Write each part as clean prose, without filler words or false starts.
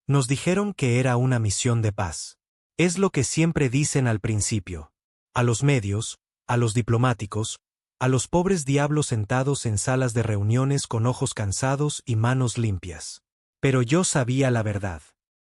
Nos dijeron que era una misión de paz. Es lo que siempre dicen al principio. A los medios, a los diplomáticos, a los pobres diablos sentados en salas de reuniones con ojos cansados y manos limpias. Pero yo sabía la verdad.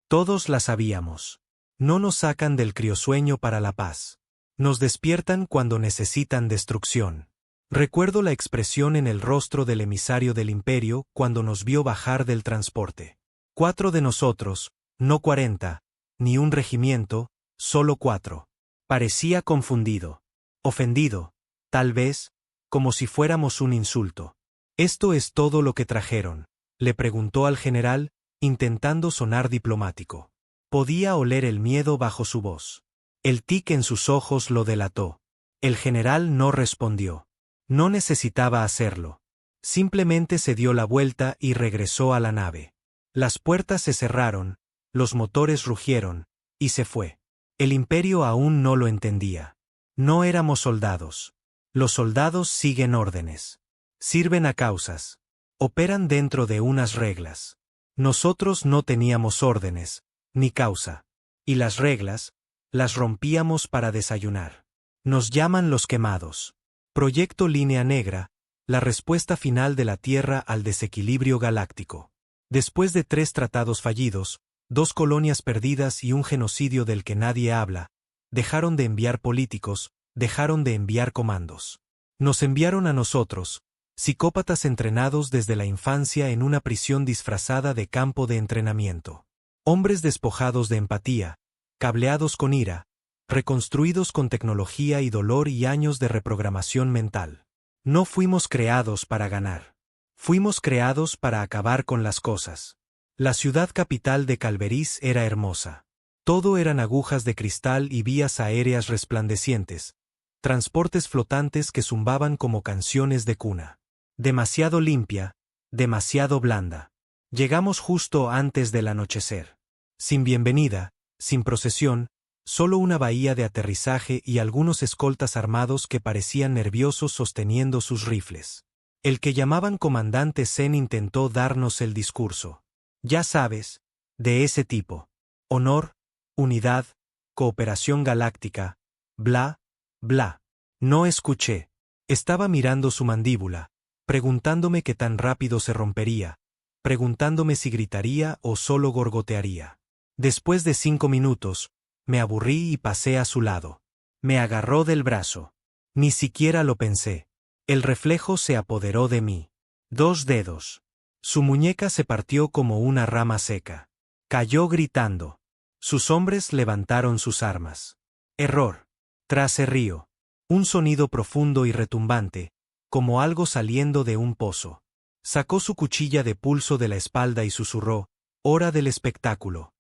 Todos la sabíamos. No nos sacan del criosueño para la paz. Nos despiertan cuando necesitan destrucción. Recuerdo la expresión en el rostro del emisario del imperio cuando nos vio bajar del transporte. 4 de nosotros, no 40, ni un regimiento, solo 4. Parecía confundido. Ofendido, tal vez, como si fuéramos un insulto. ¿Esto es todo lo que trajeron?, le preguntó al general, intentando sonar diplomático. Podía oler el miedo bajo su voz. El tic en sus ojos lo delató. El general no respondió. No necesitaba hacerlo. Simplemente se dio la vuelta y regresó a la nave. Las puertas se cerraron, los motores rugieron, y se fue. El imperio aún no lo entendía. No éramos soldados. Los soldados siguen órdenes. Sirven a causas. Operan dentro de unas reglas. Nosotros no teníamos órdenes, ni causa. Y las reglas, las rompíamos para desayunar. Nos llaman los quemados. Proyecto Línea Negra, la respuesta final de la Tierra al desequilibrio galáctico. Después de 3 tratados fallidos, 2 colonias perdidas y un genocidio del que nadie habla, dejaron de enviar políticos, dejaron de enviar comandos. Nos enviaron a nosotros, psicópatas entrenados desde la infancia en una prisión disfrazada de campo de entrenamiento. Hombres despojados de empatía, cableados con ira, reconstruidos con tecnología y dolor y años de reprogramación mental. No fuimos creados para ganar. Fuimos creados para acabar con las cosas. La ciudad capital de Calverís era hermosa. Todo eran agujas de cristal y vías aéreas resplandecientes, transportes flotantes que zumbaban como canciones de cuna. Demasiado limpia, demasiado blanda. Llegamos justo antes del anochecer. Sin bienvenida, sin procesión, solo una bahía de aterrizaje y algunos escoltas armados que parecían nerviosos sosteniendo sus rifles. El que llamaban comandante Zen intentó darnos el discurso. Ya sabes, de ese tipo. Honor, unidad, cooperación galáctica, bla, bla. No escuché. Estaba mirando su mandíbula, preguntándome qué tan rápido se rompería, preguntándome si gritaría o solo gorgotearía. Después de 5 minutos, me aburrí y pasé a su lado. Me agarró del brazo. Ni siquiera lo pensé. El reflejo se apoderó de mí. 2 dedos. Su muñeca se partió como una rama seca. Cayó gritando. Sus hombres levantaron sus armas. Error. Trase río. Un sonido profundo y retumbante, como algo saliendo de un pozo. Sacó su cuchilla de pulso de la espalda y susurró, hora del espectáculo.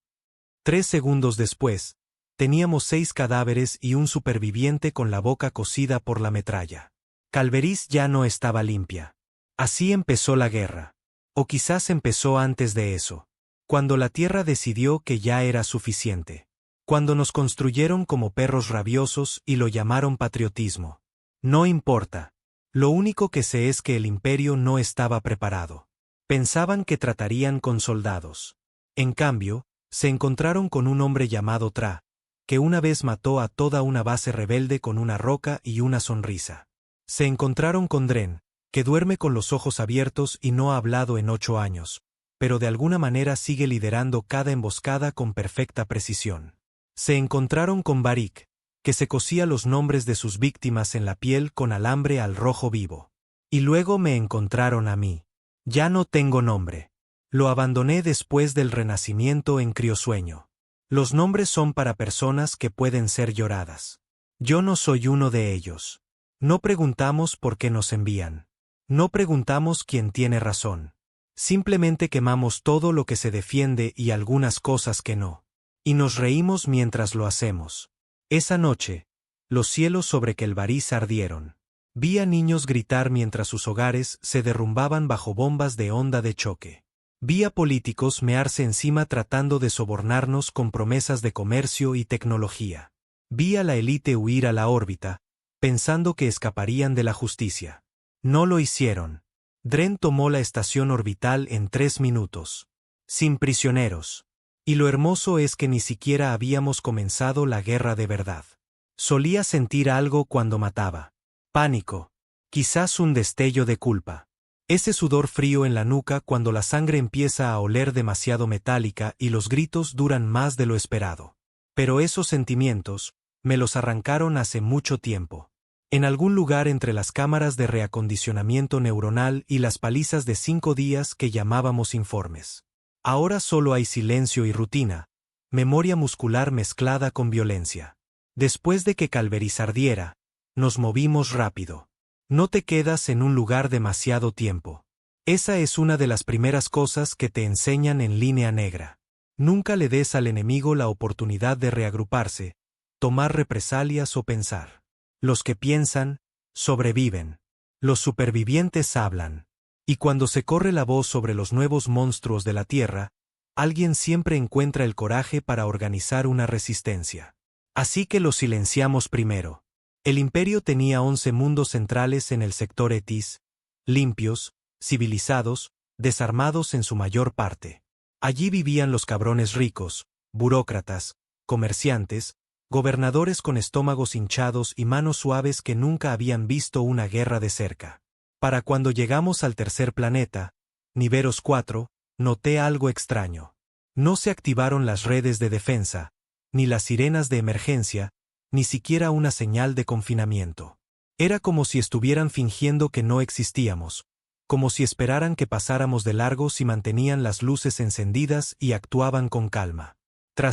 3 segundos después, teníamos 6 cadáveres y un superviviente con la boca cocida por la metralla. Calverís ya no estaba limpia. Así empezó la guerra. O quizás empezó antes de eso. Cuando la Tierra decidió que ya era suficiente. Cuando nos construyeron como perros rabiosos y lo llamaron patriotismo. No importa. Lo único que sé es que el imperio no estaba preparado. Pensaban que tratarían con soldados. En cambio, se encontraron con un hombre llamado Tra, que una vez mató a toda una base rebelde con una roca y una sonrisa. Se encontraron con Dren, que duerme con los ojos abiertos y no ha hablado en 8 años, pero de alguna manera sigue liderando cada emboscada con perfecta precisión. Se encontraron con Barik, que se cosía los nombres de sus víctimas en la piel con alambre al rojo vivo. Y luego me encontraron a mí. Ya no tengo nombre. Lo abandoné después del renacimiento en criosueño. Los nombres son para personas que pueden ser lloradas. Yo no soy uno de ellos. No preguntamos por qué nos envían. No preguntamos quién tiene razón. Simplemente quemamos todo lo que se defiende y algunas cosas que no. Y nos reímos mientras lo hacemos. Esa noche, los cielos sobre Calverís ardieron. Vi a niños gritar mientras sus hogares se derrumbaban bajo bombas de onda de choque. Vi a políticos mearse encima tratando de sobornarnos con promesas de comercio y tecnología. Vi a la élite huir a la órbita, pensando que escaparían de la justicia. No lo hicieron. Dren tomó la estación orbital en 3 minutos. Sin prisioneros. Y lo hermoso es que ni siquiera habíamos comenzado la guerra de verdad. Solía sentir algo cuando mataba. Pánico. Quizás un destello de culpa. Ese sudor frío en la nuca cuando la sangre empieza a oler demasiado metálica y los gritos duran más de lo esperado. Pero esos sentimientos, me los arrancaron hace mucho tiempo. En algún lugar entre las cámaras de reacondicionamiento neuronal y las palizas de 5 días que llamábamos informes. Ahora solo hay silencio y rutina, memoria muscular mezclada con violencia. Después de que Calveris ardiera, nos movimos rápido. No te quedas en un lugar demasiado tiempo. Esa es una de las primeras cosas que te enseñan en Línea Negra. Nunca le des al enemigo la oportunidad de reagruparse, tomar represalias o pensar. Los que piensan, sobreviven. Los supervivientes hablan. Y cuando se corre la voz sobre los nuevos monstruos de la Tierra, alguien siempre encuentra el coraje para organizar una resistencia. Así que los silenciamos primero. El imperio tenía 11 mundos centrales en el sector Etis, limpios, civilizados, desarmados en su mayor parte. Allí vivían los cabrones ricos, burócratas, comerciantes, gobernadores con estómagos hinchados y manos suaves que nunca habían visto una guerra de cerca. Para cuando llegamos al tercer planeta, Niveros 4, noté algo extraño. No se activaron las redes de defensa, ni las sirenas de emergencia, ni siquiera una señal de confinamiento. Era como si estuvieran fingiendo que no existíamos, como si esperaran que pasáramos de largo si mantenían las luces encendidas y actuaban con calma.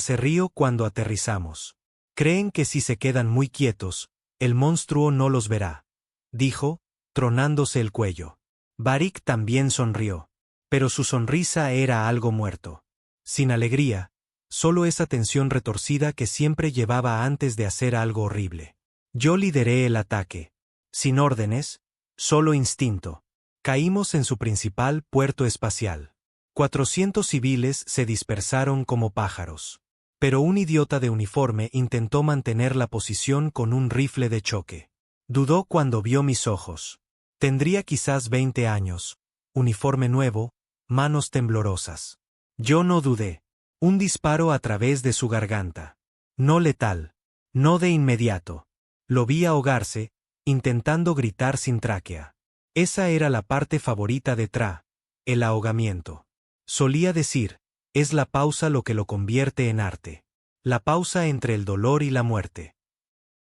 Se rió cuando aterrizamos. Creen que si se quedan muy quietos, el monstruo no los verá, dijo, tronándose el cuello. Varric también sonrió, pero su sonrisa era algo muerto. Sin alegría, solo esa tensión retorcida que siempre llevaba antes de hacer algo horrible. Yo lideré el ataque. Sin órdenes, solo instinto. Caímos en su principal puerto espacial. 400 civiles se dispersaron como pájaros. Pero un idiota de uniforme intentó mantener la posición con un rifle de choque. Dudó cuando vio mis ojos. Tendría quizás 20 años, uniforme nuevo, manos temblorosas. Yo no dudé. Un disparo a través de su garganta. No letal. No de inmediato. Lo vi ahogarse, intentando gritar sin tráquea. Esa era la parte favorita de Tra, el ahogamiento. Solía decir, es la pausa lo que lo convierte en arte. La pausa entre el dolor y la muerte.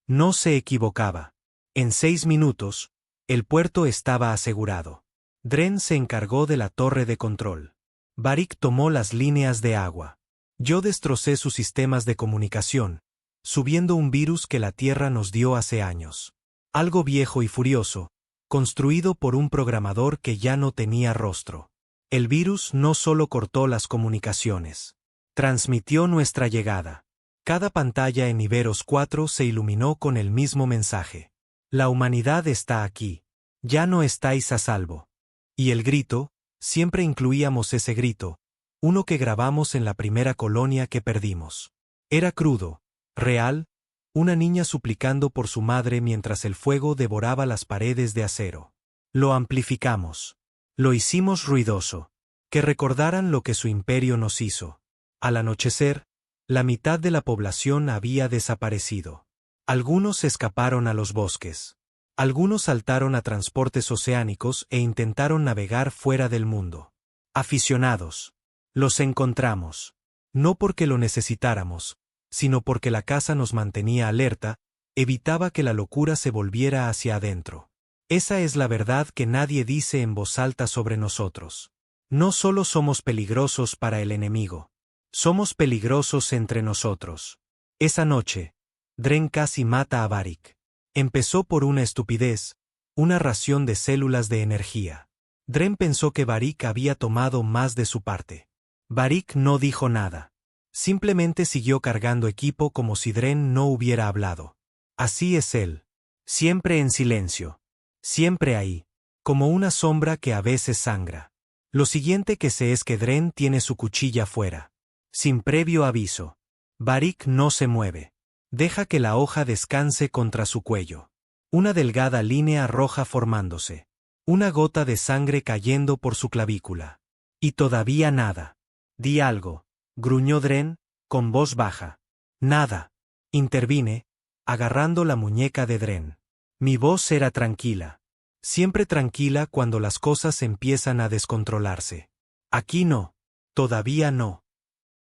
No se equivocaba. En 6 minutos, el puerto estaba asegurado. Dren se encargó de la torre de control. Varric tomó las líneas de agua. Yo destrocé sus sistemas de comunicación, subiendo un virus que la Tierra nos dio hace años. Algo viejo y furioso, construido por un programador que ya no tenía rostro. El virus no solo cortó las comunicaciones, transmitió nuestra llegada. Cada pantalla en Niveros 4 se iluminó con el mismo mensaje. La humanidad está aquí. Ya no estáis a salvo. Y el grito, siempre incluíamos ese grito, uno que grabamos en la primera colonia que perdimos. Era crudo, real, una niña suplicando por su madre mientras el fuego devoraba las paredes de acero. Lo amplificamos. Lo hicimos ruidoso. Que recordaran lo que su imperio nos hizo. Al anochecer, la mitad de la población había desaparecido. Algunos escaparon a los bosques. Algunos saltaron a transportes oceánicos e intentaron navegar fuera del mundo. Aficionados. Los encontramos. No porque lo necesitáramos, sino porque la casa nos mantenía alerta, evitaba que la locura se volviera hacia adentro. Esa es la verdad que nadie dice en voz alta sobre nosotros. No solo somos peligrosos para el enemigo. Somos peligrosos entre nosotros. Esa noche, Dren casi mata a Varric. Empezó por una estupidez, una ración de células de energía. Dren pensó que Varric había tomado más de su parte. Varric no dijo nada. Simplemente siguió cargando equipo como si Dren no hubiera hablado. Así es él. Siempre en silencio. Siempre ahí. Como una sombra que a veces sangra. Lo siguiente que sé es que Dren tiene su cuchilla fuera. Sin previo aviso. Varric no se mueve. Deja que la hoja descanse contra su cuello. Una delgada línea roja formándose. Una gota de sangre cayendo por su clavícula. Y todavía nada. Di algo. gruñó Dren, con voz baja. Nada. Intervine, agarrando la muñeca de Dren. Mi voz era tranquila. Siempre tranquila cuando las cosas empiezan a descontrolarse. Aquí no. Todavía no.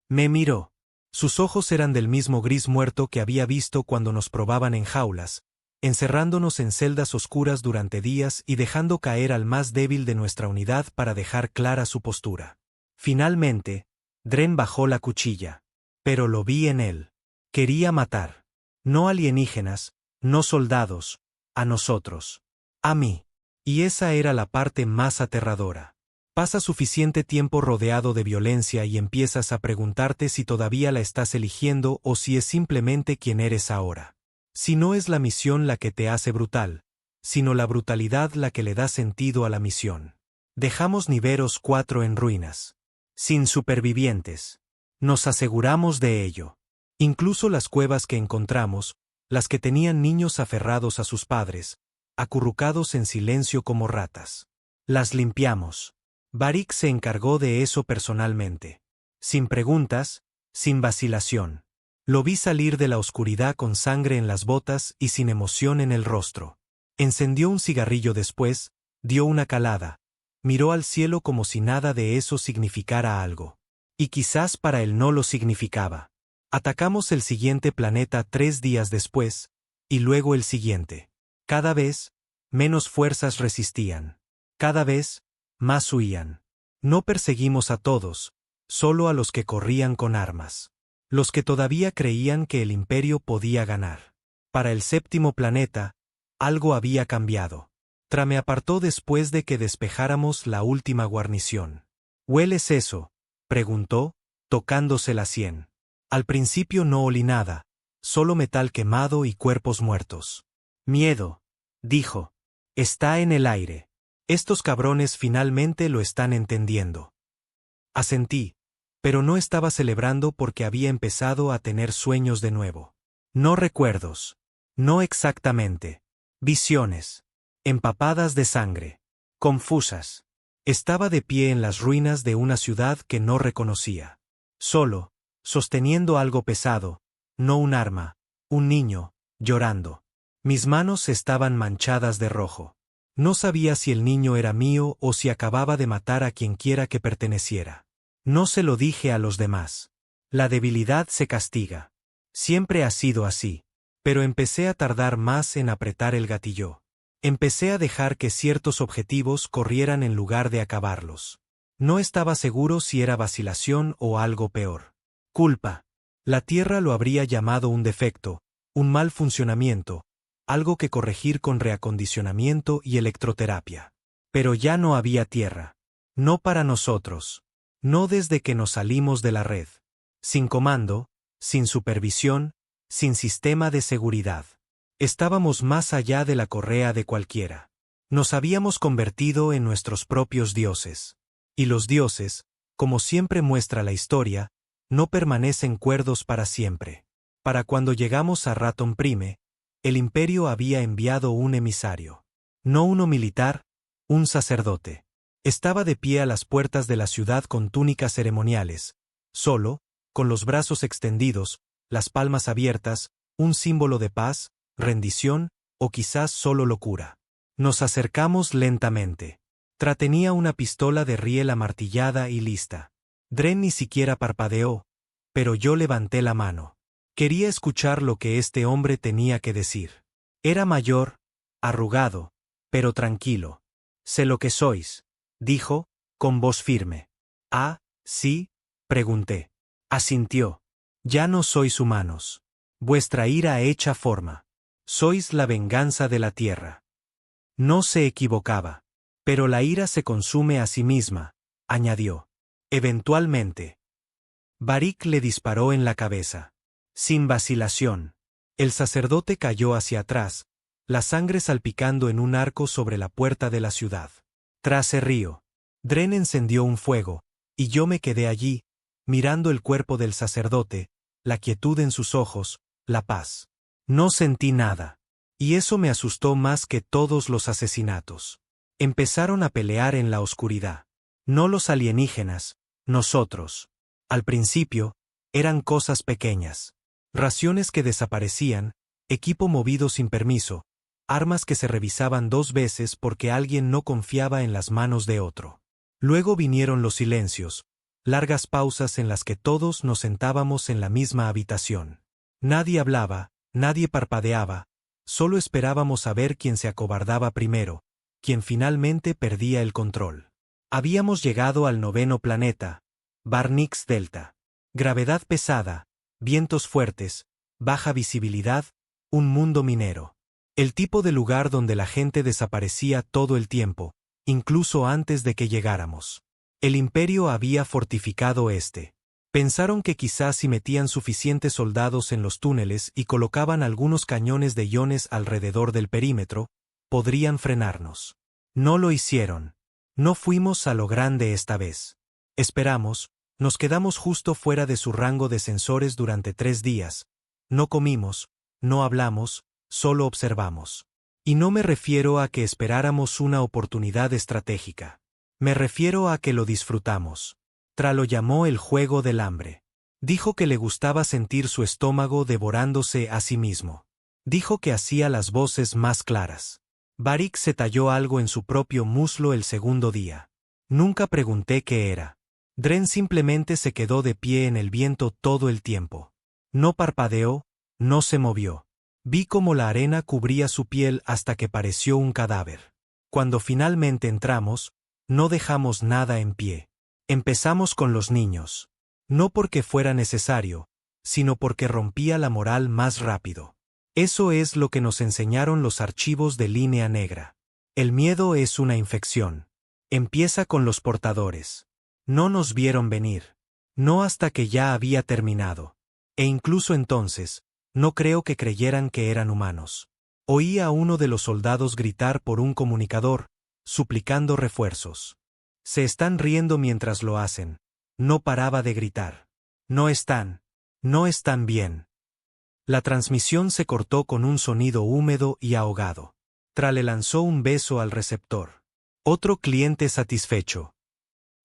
Me miró. Sus ojos eran del mismo gris muerto que había visto cuando nos probaban en jaulas, encerrándonos en celdas oscuras durante días y dejando caer al más débil de nuestra unidad para dejar clara su postura. Finalmente, Dren bajó la cuchilla. Pero lo vi en él. Quería matar. No alienígenas, no soldados, a nosotros. A mí. Y esa era la parte más aterradora. Pasa suficiente tiempo rodeado de violencia y empiezas a preguntarte si todavía la estás eligiendo o si es simplemente quien eres ahora. Si no es la misión la que te hace brutal, sino la brutalidad la que le da sentido a la misión. Dejamos Niveros 4 en ruinas. Sin supervivientes. Nos aseguramos de ello. Incluso las cuevas que encontramos, las que tenían niños aferrados a sus padres, acurrucados en silencio como ratas. Las limpiamos. Barik se encargó de eso personalmente. Sin preguntas, sin vacilación. Lo vi salir de la oscuridad con sangre en las botas y sin emoción en el rostro. Encendió un cigarrillo después, dio una calada, miró al cielo como si nada de eso significara algo. Y quizás para él no lo significaba. Atacamos el siguiente planeta 3 días después, y luego el siguiente. Cada vez, menos fuerzas resistían. Cada vez, más huían. No perseguimos a todos, solo a los que corrían con armas. Los que todavía creían que el Imperio podía ganar. Para el 7º planeta, algo había cambiado. Tra me apartó después de que despejáramos la última guarnición. ¿Hueles eso?, preguntó, tocándose la sien. Al principio no olí nada, solo metal quemado y cuerpos muertos. Miedo, dijo. Está en el aire. Estos cabrones finalmente lo están entendiendo. Asentí, pero no estaba celebrando porque había empezado a tener sueños de nuevo. No recuerdos. No exactamente. Visiones. Empapadas de sangre. Confusas. Estaba de pie en las ruinas de una ciudad que no reconocía. Solo, sosteniendo algo pesado, no un arma, un niño, llorando. Mis manos estaban manchadas de rojo. No sabía si el niño era mío o si acababa de matar a quienquiera que perteneciera. No se lo dije a los demás. La debilidad se castiga. Siempre ha sido así. Pero empecé a tardar más en apretar el gatillo. Empecé a dejar que ciertos objetivos corrieran en lugar de acabarlos. No estaba seguro si era vacilación o algo peor. Culpa. La Tierra lo habría llamado un defecto, un mal funcionamiento, algo que corregir con reacondicionamiento y electroterapia. Pero ya no había Tierra. No para nosotros. No desde que nos salimos de la red. Sin comando, sin supervisión, sin sistema de seguridad. Estábamos más allá de la correa de cualquiera. Nos habíamos convertido en nuestros propios dioses. Y los dioses, como siempre muestra la historia, no permanecen cuerdos para siempre. Para cuando llegamos a Raton Prime, el Imperio había enviado un emisario. No uno militar, un sacerdote. Estaba de pie a las puertas de la ciudad con túnicas ceremoniales, solo, con los brazos extendidos, las palmas abiertas, un símbolo de paz, rendición, o quizás solo locura. Nos acercamos lentamente. Tra tenía una pistola de riel amartillada y lista. Dren ni siquiera parpadeó, pero yo levanté la mano. Quería escuchar lo que este hombre tenía que decir. Era mayor, arrugado, pero tranquilo. Sé lo que sois, dijo, con voz firme. Ah, sí, pregunté. Asintió. Ya no sois humanos. Vuestra ira echa forma. Sois la venganza de la tierra. No se equivocaba. Pero la ira se consume a sí misma, añadió. Eventualmente. Barik le disparó en la cabeza. Sin vacilación. El sacerdote cayó hacia atrás, la sangre salpicando en un arco sobre la puerta de la ciudad. Tras el río. Dren encendió un fuego, y yo me quedé allí, mirando el cuerpo del sacerdote, la quietud en sus ojos, la paz. No sentí nada. Y eso me asustó más que todos los asesinatos. Empezaron a pelear en la oscuridad. No los alienígenas, nosotros. Al principio, eran cosas pequeñas. Raciones que desaparecían, equipo movido sin permiso, armas que se revisaban 2 veces porque alguien no confiaba en las manos de otro. Luego vinieron los silencios, largas pausas en las que todos nos sentábamos en la misma habitación. Nadie hablaba, nadie parpadeaba, solo esperábamos a ver quién se acobardaba primero, quién finalmente perdía el control. Habíamos llegado al 9º planeta, Barnix Delta. Gravedad pesada, vientos fuertes, baja visibilidad, un mundo minero. El tipo de lugar donde la gente desaparecía todo el tiempo, incluso antes de que llegáramos. El Imperio había fortificado este. Pensaron que quizás si metían suficientes soldados en los túneles y colocaban algunos cañones de iones alrededor del perímetro, podrían frenarnos. No lo hicieron. No fuimos a lo grande esta vez. Esperamos, nos quedamos justo fuera de su rango de sensores durante 3 días. No comimos, no hablamos, solo observamos. Y no me refiero a que esperáramos una oportunidad estratégica. Me refiero a que lo disfrutamos. Tra lo llamó el juego del hambre. Dijo que le gustaba sentir su estómago devorándose a sí mismo. Dijo que hacía las voces más claras. Varric se talló algo en su propio muslo el segundo día. Nunca pregunté qué era. Dren simplemente se quedó de pie en el viento todo el tiempo. No parpadeó, no se movió. Vi cómo la arena cubría su piel hasta que pareció un cadáver. Cuando finalmente entramos, no dejamos nada en pie. Empezamos con los niños. No porque fuera necesario, sino porque rompía la moral más rápido. Eso es lo que nos enseñaron los archivos de Línea Negra. El miedo es una infección. Empieza con los portadores. No nos vieron venir. No hasta que ya había terminado. E incluso entonces, no creo que creyeran que eran humanos. Oí a uno de los soldados gritar por un comunicador, suplicando refuerzos. Se están riendo mientras lo hacen. No paraba de gritar. No están bien. La transmisión se cortó con un sonido húmedo y ahogado. Tra le lanzó un beso al receptor. Otro cliente satisfecho.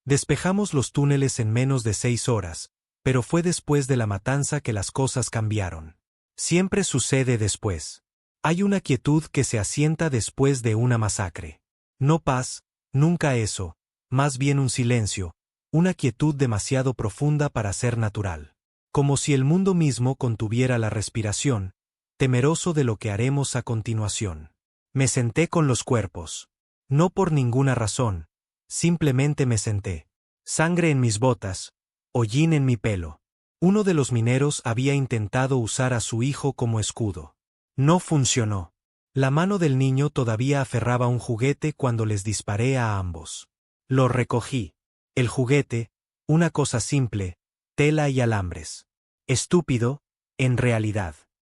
Despejamos los túneles en menos de 6 horas, pero fue después de la matanza que las cosas cambiaron. Siempre sucede después. Hay una quietud que se asienta después de una masacre. No paz, nunca eso, más bien un silencio, una quietud demasiado profunda para ser natural. Como si el mundo mismo contuviera la respiración, temeroso de lo que haremos a continuación. Me senté con los cuerpos. No por ninguna razón, simplemente me senté. Sangre en mis botas, hollín en mi pelo. Uno de los mineros había intentado usar a su hijo como escudo. No funcionó. La mano del niño todavía aferraba un juguete cuando les disparé a ambos. Lo recogí. El juguete, una cosa simple, tela y alambres. Estúpido, en realidad.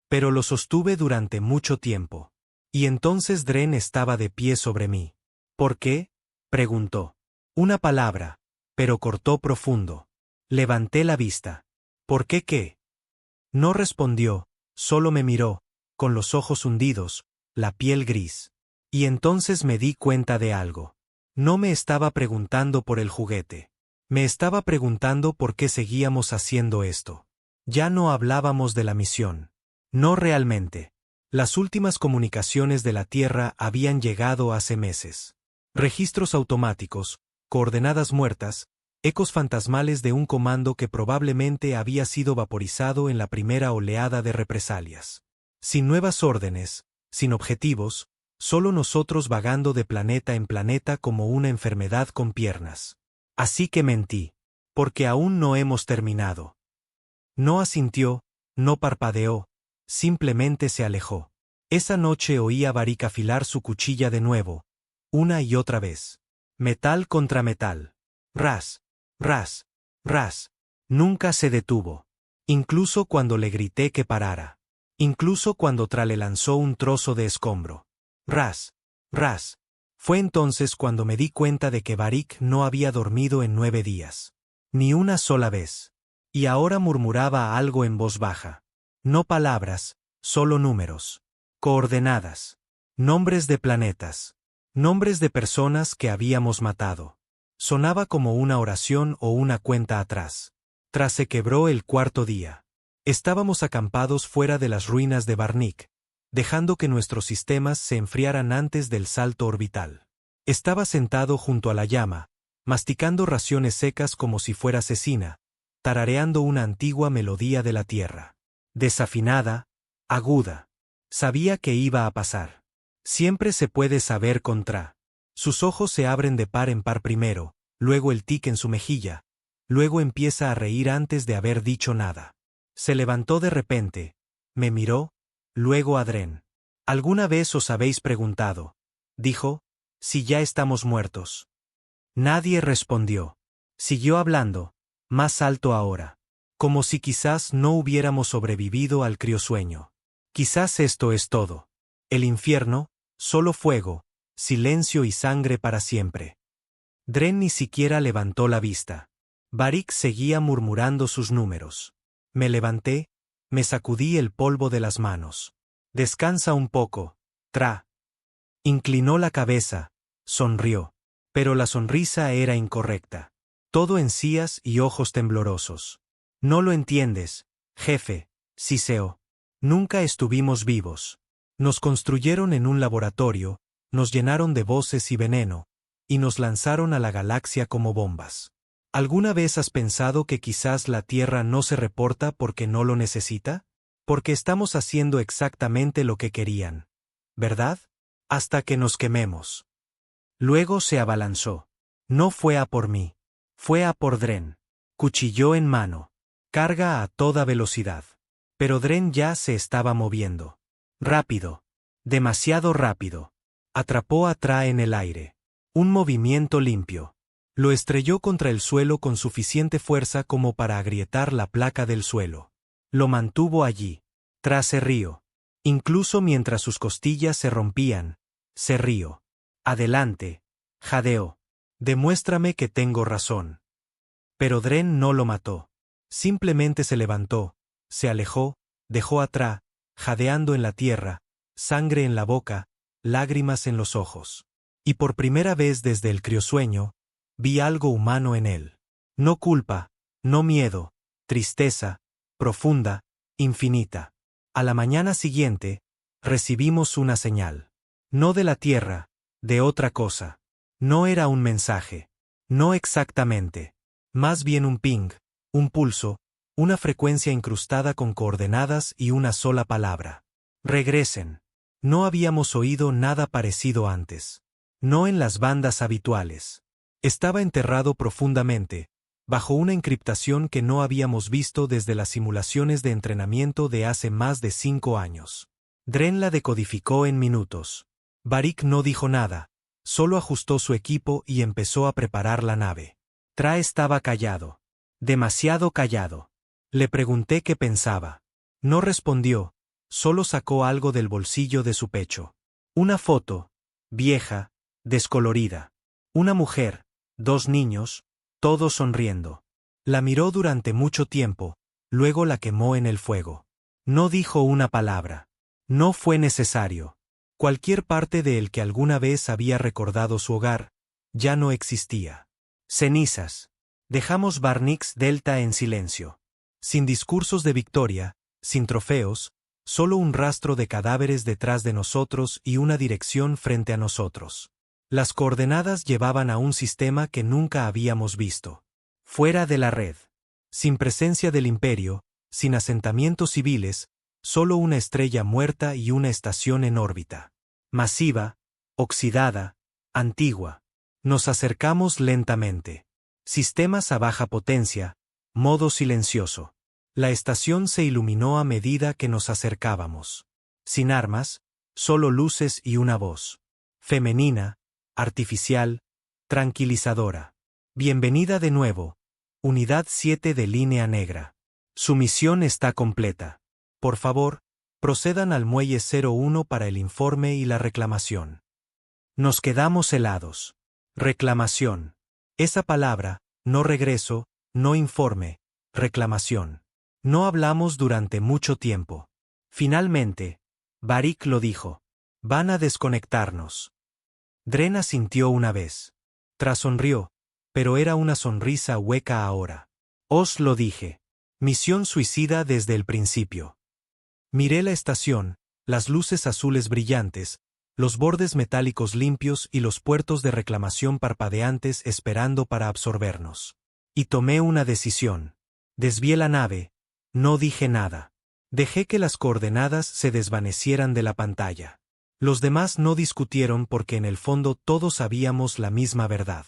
Pero lo sostuve durante mucho tiempo. Y entonces Dren estaba de pie sobre mí. ¿Por qué?, preguntó. Una palabra, pero cortó profundo. Levanté la vista. ¿Por qué qué? No respondió, solo me miró, con los ojos hundidos, la piel gris. Y entonces me di cuenta de algo. No me estaba preguntando por el juguete. Me estaba preguntando por qué seguíamos haciendo esto. Ya no hablábamos de la misión. No realmente. Las últimas comunicaciones de la Tierra habían llegado hace meses. Registros automáticos, coordenadas muertas, ecos fantasmales de un comando que probablemente había sido vaporizado en la primera oleada de represalias. Sin nuevas órdenes, sin objetivos, solo nosotros vagando de planeta en planeta como una enfermedad con piernas. Así que mentí. Porque aún no hemos terminado. No asintió, no parpadeó, simplemente se alejó. Esa noche oí a Varric afilar su cuchilla de nuevo, una y otra vez. Metal contra metal. Ras, ras, ras. Nunca se detuvo. Incluso cuando le grité que parara. Incluso cuando Tra le lanzó un trozo de escombro. Ras, ras. Fue entonces cuando me di cuenta de que Varric no había dormido en 9 días. Ni una sola vez. Y ahora murmuraba algo en voz baja. No palabras, solo números. Coordenadas. Nombres de planetas. Nombres de personas que habíamos matado. Sonaba como una oración o una cuenta atrás. Tras se quebró el cuarto día. Estábamos acampados fuera de las ruinas de Barnick, dejando que nuestros sistemas se enfriaran antes del salto orbital. Estaba sentado junto a la llama, masticando raciones secas como si fuera asesina, tarareando una antigua melodía de la tierra. Desafinada, aguda. Sabía que iba a pasar. Siempre se puede saber contra. Sus ojos se abren de par en par primero, luego el tic en su mejilla, luego empieza a reír antes de haber dicho nada. Se levantó de repente, me miró, luego a Dren. ¿Alguna vez os habéis preguntado, dijo, si ya estamos muertos? Nadie respondió. Siguió hablando, más alto ahora. Como si quizás no hubiéramos sobrevivido al criosueño. Quizás esto es todo. El infierno, solo fuego, silencio y sangre para siempre. Dren ni siquiera levantó la vista. Barik seguía murmurando sus números. Me levanté, me sacudí el polvo de las manos. Descansa un poco, Tra. Inclinó la cabeza, sonrió. Pero la sonrisa era incorrecta. Todo encías y ojos temblorosos. No lo entiendes, jefe, siseó. Nunca estuvimos vivos. Nos construyeron en un laboratorio, nos llenaron de voces y veneno, y nos lanzaron a la galaxia como bombas. ¿Alguna vez has pensado que quizás la Tierra no se reporta porque no lo necesita? Porque estamos haciendo exactamente lo que querían. ¿Verdad? Hasta que nos quememos. Luego se abalanzó. No fue a por mí. Fue a por Dren. Cuchillo en mano. Carga a toda velocidad. Pero Dren ya se estaba moviendo. Rápido. Demasiado rápido. Atrapó a Tra en el aire. Un movimiento limpio. Lo estrelló contra el suelo con suficiente fuerza como para agrietar la placa del suelo. Lo mantuvo allí. Tra se rió. Incluso mientras sus costillas se rompían, se rió. Adelante, jadeó. Demuéstrame que tengo razón. Pero Dren no lo mató. Simplemente se levantó, se alejó, dejó atrás, jadeando en la tierra, sangre en la boca, lágrimas en los ojos. Y por primera vez desde el criosueño, vi algo humano en él. No culpa, no miedo, tristeza, profunda, infinita. A la mañana siguiente, recibimos una señal. No de la tierra, de otra cosa. No era un mensaje. No exactamente. Más bien un ping, un pulso, una frecuencia incrustada con coordenadas y una sola palabra. Regresen. No habíamos oído nada parecido antes. No en las bandas habituales. Estaba enterrado profundamente, bajo una encriptación que no habíamos visto desde las simulaciones de entrenamiento de hace más de 5 años. Dren la decodificó en minutos. Barik no dijo nada, solo ajustó su equipo y empezó a preparar la nave. Tra estaba callado. Demasiado callado. Le pregunté qué pensaba. No respondió, solo sacó algo del bolsillo de su pecho. Una foto, vieja, descolorida. Una mujer, 2 niños, todos sonriendo. La miró durante mucho tiempo, luego la quemó en el fuego. No dijo una palabra. No fue necesario. Cualquier parte de él que alguna vez había recordado su hogar, ya no existía. Cenizas. Dejamos Barnix Delta en silencio. Sin discursos de victoria, sin trofeos, solo un rastro de cadáveres detrás de nosotros y una dirección frente a nosotros. Las coordenadas llevaban a un sistema que nunca habíamos visto. Fuera de la red. Sin presencia del imperio, sin asentamientos civiles, solo una estrella muerta y una estación en órbita. Masiva, oxidada, antigua. Nos acercamos lentamente. Sistemas a baja potencia, modo silencioso. La estación se iluminó a medida que nos acercábamos. Sin armas, solo luces y una voz. Femenina, artificial, tranquilizadora. Bienvenida de nuevo. Unidad 7 de línea negra. Su misión está completa. Por favor, procedan al muelle 01 para el informe y la reclamación. Nos quedamos helados. Reclamación. Esa palabra, no regreso, no informe, reclamación. No hablamos durante mucho tiempo. Finalmente, Barik lo dijo. Van a desconectarnos. Dren asintió una vez. Tras sonrió, pero era una sonrisa hueca ahora. Os lo dije. Misión suicida desde el principio. Miré la estación, las luces azules brillantes, los bordes metálicos limpios y los puertos de reclamación parpadeantes esperando para absorbernos. Y tomé una decisión. Desvié la nave. No dije nada. Dejé que las coordenadas se desvanecieran de la pantalla. Los demás no discutieron porque en el fondo todos sabíamos la misma verdad.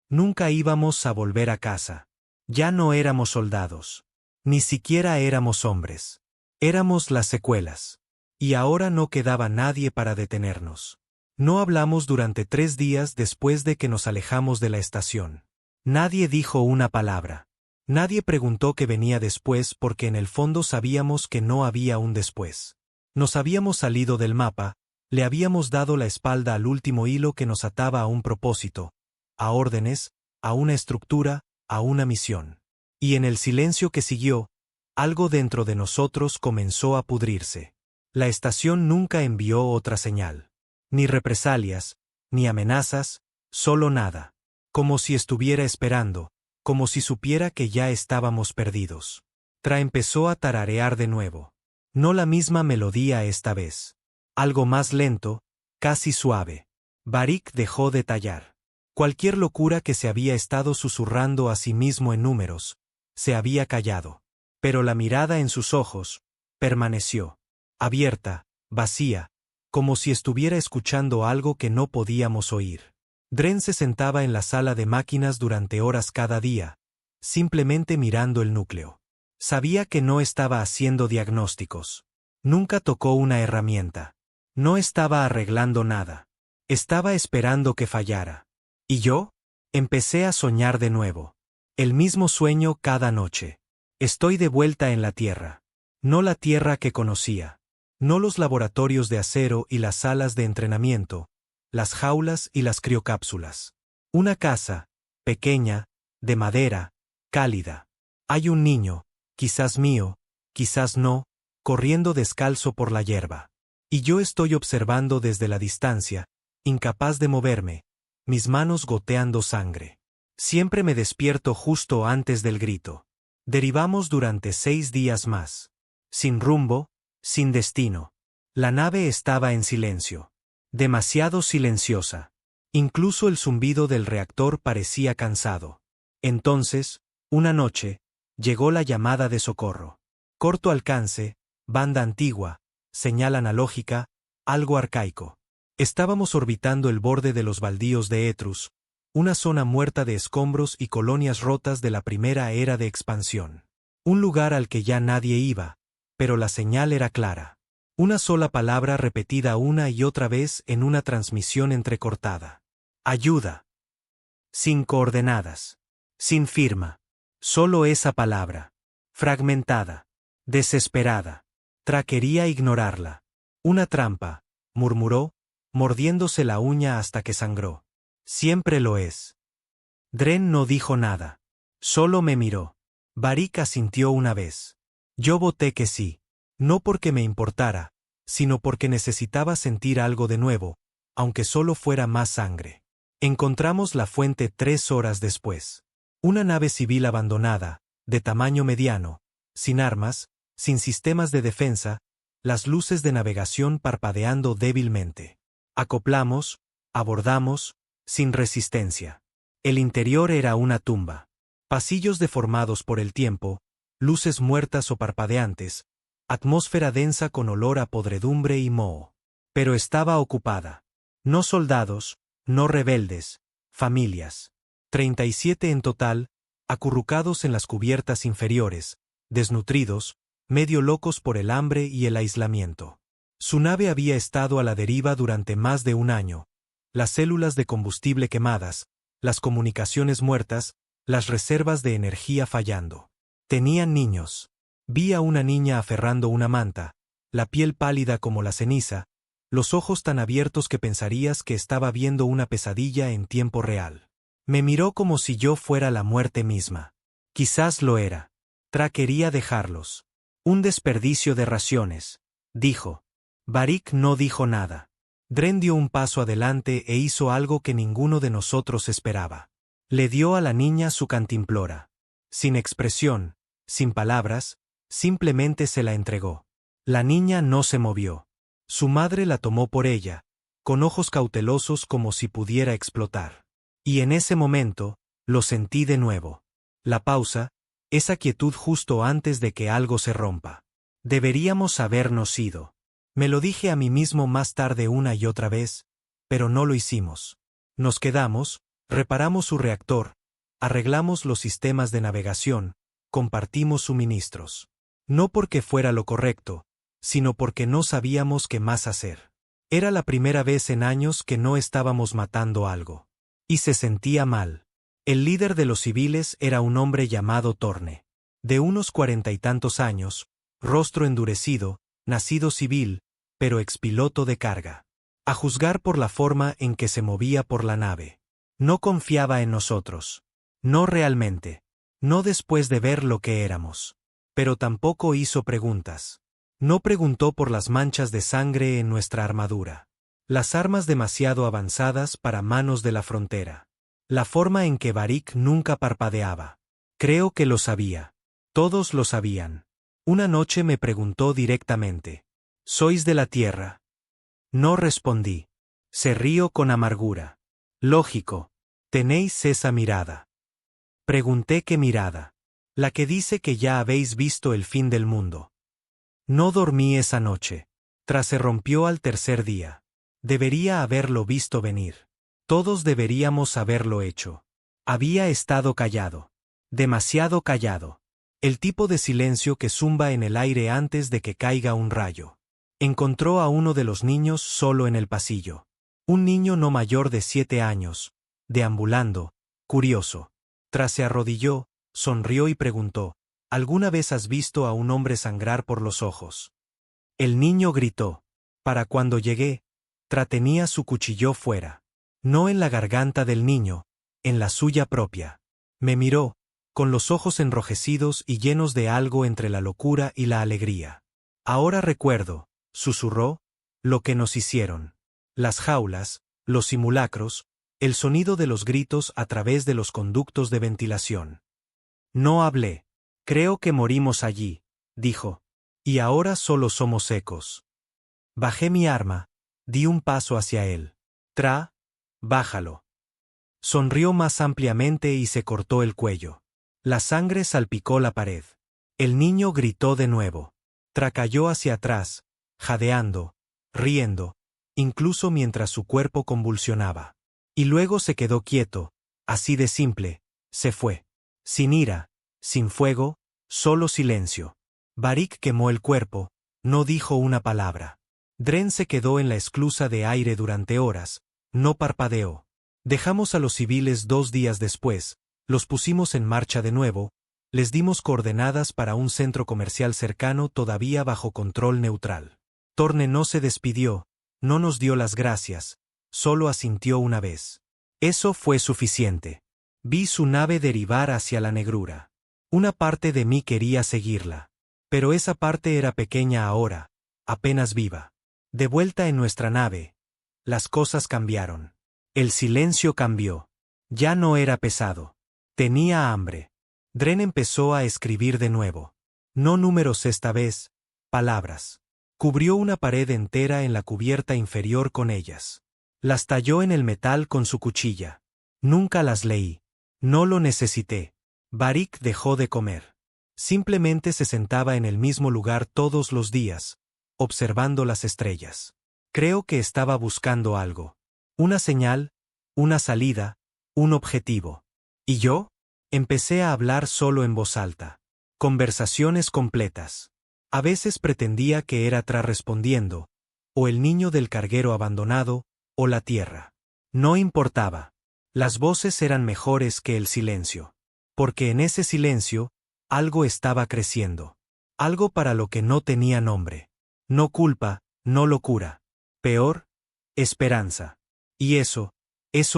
Nunca íbamos a volver a casa. Ya no éramos soldados. Ni siquiera éramos hombres. Éramos las secuelas. Y ahora no quedaba nadie para detenernos. No hablamos durante 3 días después de que nos alejamos de la estación. Nadie dijo una palabra. Nadie preguntó qué venía después porque en el fondo sabíamos que no había un después. Nos habíamos salido del mapa, le habíamos dado la espalda al último hilo que nos ataba a un propósito, a órdenes, a una estructura, a una misión. Y en el silencio que siguió, algo dentro de nosotros comenzó a pudrirse. La estación nunca envió otra señal. Ni represalias, ni amenazas, solo nada. Como si estuviera esperando, como si supiera que ya estábamos perdidos. Tra empezó a tararear de nuevo. No la misma melodía esta vez. Algo más lento, casi suave. Barik dejó de tallar. Cualquier locura que se había estado susurrando a sí mismo en números, se había callado. Pero la mirada en sus ojos permaneció, abierta, vacía, como si estuviera escuchando algo que no podíamos oír. Dren se sentaba en la sala de máquinas durante horas cada día, simplemente mirando el núcleo. Sabía que no estaba haciendo diagnósticos. Nunca tocó una herramienta. No estaba arreglando nada. Estaba esperando que fallara. ¿Y yo? Empecé a soñar de nuevo. El mismo sueño cada noche. Estoy de vuelta en la Tierra. No la Tierra que conocía. No los laboratorios de acero y las salas de entrenamiento, las jaulas y las criocápsulas. Una casa, pequeña, de madera, cálida. Hay un niño, quizás mío, quizás no, corriendo descalzo por la hierba. Y yo estoy observando desde la distancia, incapaz de moverme, mis manos goteando sangre. Siempre me despierto justo antes del grito. Derivamos durante 6 días más. Sin rumbo, sin destino. La nave estaba en silencio. Demasiado silenciosa. Incluso el zumbido del reactor parecía cansado. Entonces, una noche, llegó la llamada de socorro. Corto alcance, banda antigua, señal analógica, algo arcaico. Estábamos orbitando el borde de los baldíos de Etrus, una zona muerta de escombros y colonias rotas de la primera era de expansión. Un lugar al que ya nadie iba, pero la señal era clara. Una sola palabra repetida una y otra vez en una transmisión entrecortada. Ayuda. Sin coordenadas. Sin firma. Solo esa palabra. Fragmentada. Desesperada. Tra quería ignorarla. Una trampa, murmuró, mordiéndose la uña hasta que sangró. Siempre lo es. Dren no dijo nada. Solo me miró. Barik asintió una vez. Yo voté que sí. No porque me importara, sino porque necesitaba sentir algo de nuevo, aunque solo fuera más sangre. Encontramos la fuente 3 horas después. Una nave civil abandonada, de tamaño mediano, sin armas, sin sistemas de defensa, las luces de navegación parpadeando débilmente. Acoplamos, abordamos, sin resistencia. El interior era una tumba. Pasillos deformados por el tiempo, luces muertas o parpadeantes, atmósfera densa con olor a podredumbre y moho. Pero estaba ocupada. No soldados, no rebeldes, familias. 37 en total, acurrucados en las cubiertas inferiores, desnutridos, medio locos por el hambre y el aislamiento. Su nave había estado a la deriva durante más de un año. Las células de combustible quemadas, las comunicaciones muertas, las reservas de energía fallando. Tenían niños. Vi a una niña aferrando una manta, la piel pálida como la ceniza, los ojos tan abiertos que pensarías que estaba viendo una pesadilla en tiempo real. Me miró como si yo fuera la muerte misma. Quizás lo era. Tra quería dejarlos. Un desperdicio de raciones, dijo. Barik no dijo nada. Dren dio un paso adelante e hizo algo que ninguno de nosotros esperaba. Le dio a la niña su cantimplora. Sin expresión, sin palabras, simplemente se la entregó. La niña no se movió. Su madre la tomó por ella, con ojos cautelosos como si pudiera explotar. Y en ese momento, lo sentí de nuevo. La pausa, esa quietud justo antes de que algo se rompa. Deberíamos habernos ido. Me lo dije a mí mismo más tarde una y otra vez, pero no lo hicimos. Nos quedamos, reparamos su reactor, arreglamos los sistemas de navegación, compartimos suministros. No porque fuera lo correcto, sino porque no sabíamos qué más hacer. Era la primera vez en años que no estábamos matando algo. Y se sentía mal. El líder de los civiles era un hombre llamado Torne. De unos 40 y tantos años, rostro endurecido, nacido civil, pero expiloto de carga. A juzgar por la forma en que se movía por la nave. No confiaba en nosotros. No realmente. No después de ver lo que éramos. Pero tampoco hizo preguntas. No preguntó por las manchas de sangre en nuestra armadura. Las armas demasiado avanzadas para manos de la frontera. La forma en que Varric nunca parpadeaba. Creo que lo sabía. Todos lo sabían. Una noche me preguntó directamente. ¿Sois de la Tierra? No respondí. Se rió con amargura. Lógico. Tenéis esa mirada. Pregunté qué mirada. La que dice que ya habéis visto el fin del mundo. No dormí esa noche. Se rompió al tercer día. Debería haberlo visto venir. Todos deberíamos haberlo hecho. Había estado callado. Demasiado callado. El tipo de silencio que zumba en el aire antes de que caiga un rayo. Encontró a uno de los niños solo en el pasillo. Un niño no mayor de 7 años, deambulando, curioso. Se arrodilló, sonrió y preguntó, ¿alguna vez has visto a un hombre sangrar por los ojos? El niño gritó. Para cuando llegué, tenía su cuchillo fuera. No en la garganta del niño, en la suya propia. Me miró, con los ojos enrojecidos y llenos de algo entre la locura y la alegría. Ahora recuerdo, susurró, lo que nos hicieron. Las jaulas, los simulacros, el sonido de los gritos a través de los conductos de ventilación. No hablé. Creo que morimos allí, dijo. Y ahora solo somos ecos. Bajé mi arma, di un paso hacia él. Bájalo. Sonrió más ampliamente y se cortó el cuello. La sangre salpicó la pared. El niño gritó de nuevo. Cayó hacia atrás, jadeando, riendo, incluso mientras su cuerpo convulsionaba. Y luego se quedó quieto, así de simple, se fue. Sin ira, sin fuego, solo silencio. Varric quemó el cuerpo, no dijo una palabra. Dren se quedó en la esclusa de aire durante horas, no parpadeó. Dejamos a los civiles 2 días después, los pusimos en marcha de nuevo, les dimos coordenadas para un centro comercial cercano todavía bajo control neutral. Torne no se despidió, no nos dio las gracias, solo asintió una vez. Eso fue suficiente. Vi su nave derivar hacia la negrura. Una parte de mí quería seguirla. Pero esa parte era pequeña ahora, apenas viva. De vuelta en nuestra nave, las cosas cambiaron. El silencio cambió. Ya no era pesado. Tenía hambre. Dren empezó a escribir de nuevo. No números esta vez, palabras. Cubrió una pared entera en la cubierta inferior con ellas. Las talló en el metal con su cuchilla. Nunca las leí. No lo necesité. Varric dejó de comer. Simplemente se sentaba en el mismo lugar todos los días, observando las estrellas. Creo que estaba buscando algo. Una señal, una salida, un objetivo. ¿Y yo? Empecé a hablar solo en voz alta. Conversaciones completas. A veces pretendía que era respondiendo, o el niño del carguero abandonado, o la tierra. No importaba. Las voces eran mejores que el silencio. Porque en ese silencio, algo estaba creciendo. Algo para lo que no tenía nombre. No culpa, no locura. Peor, esperanza. Y eso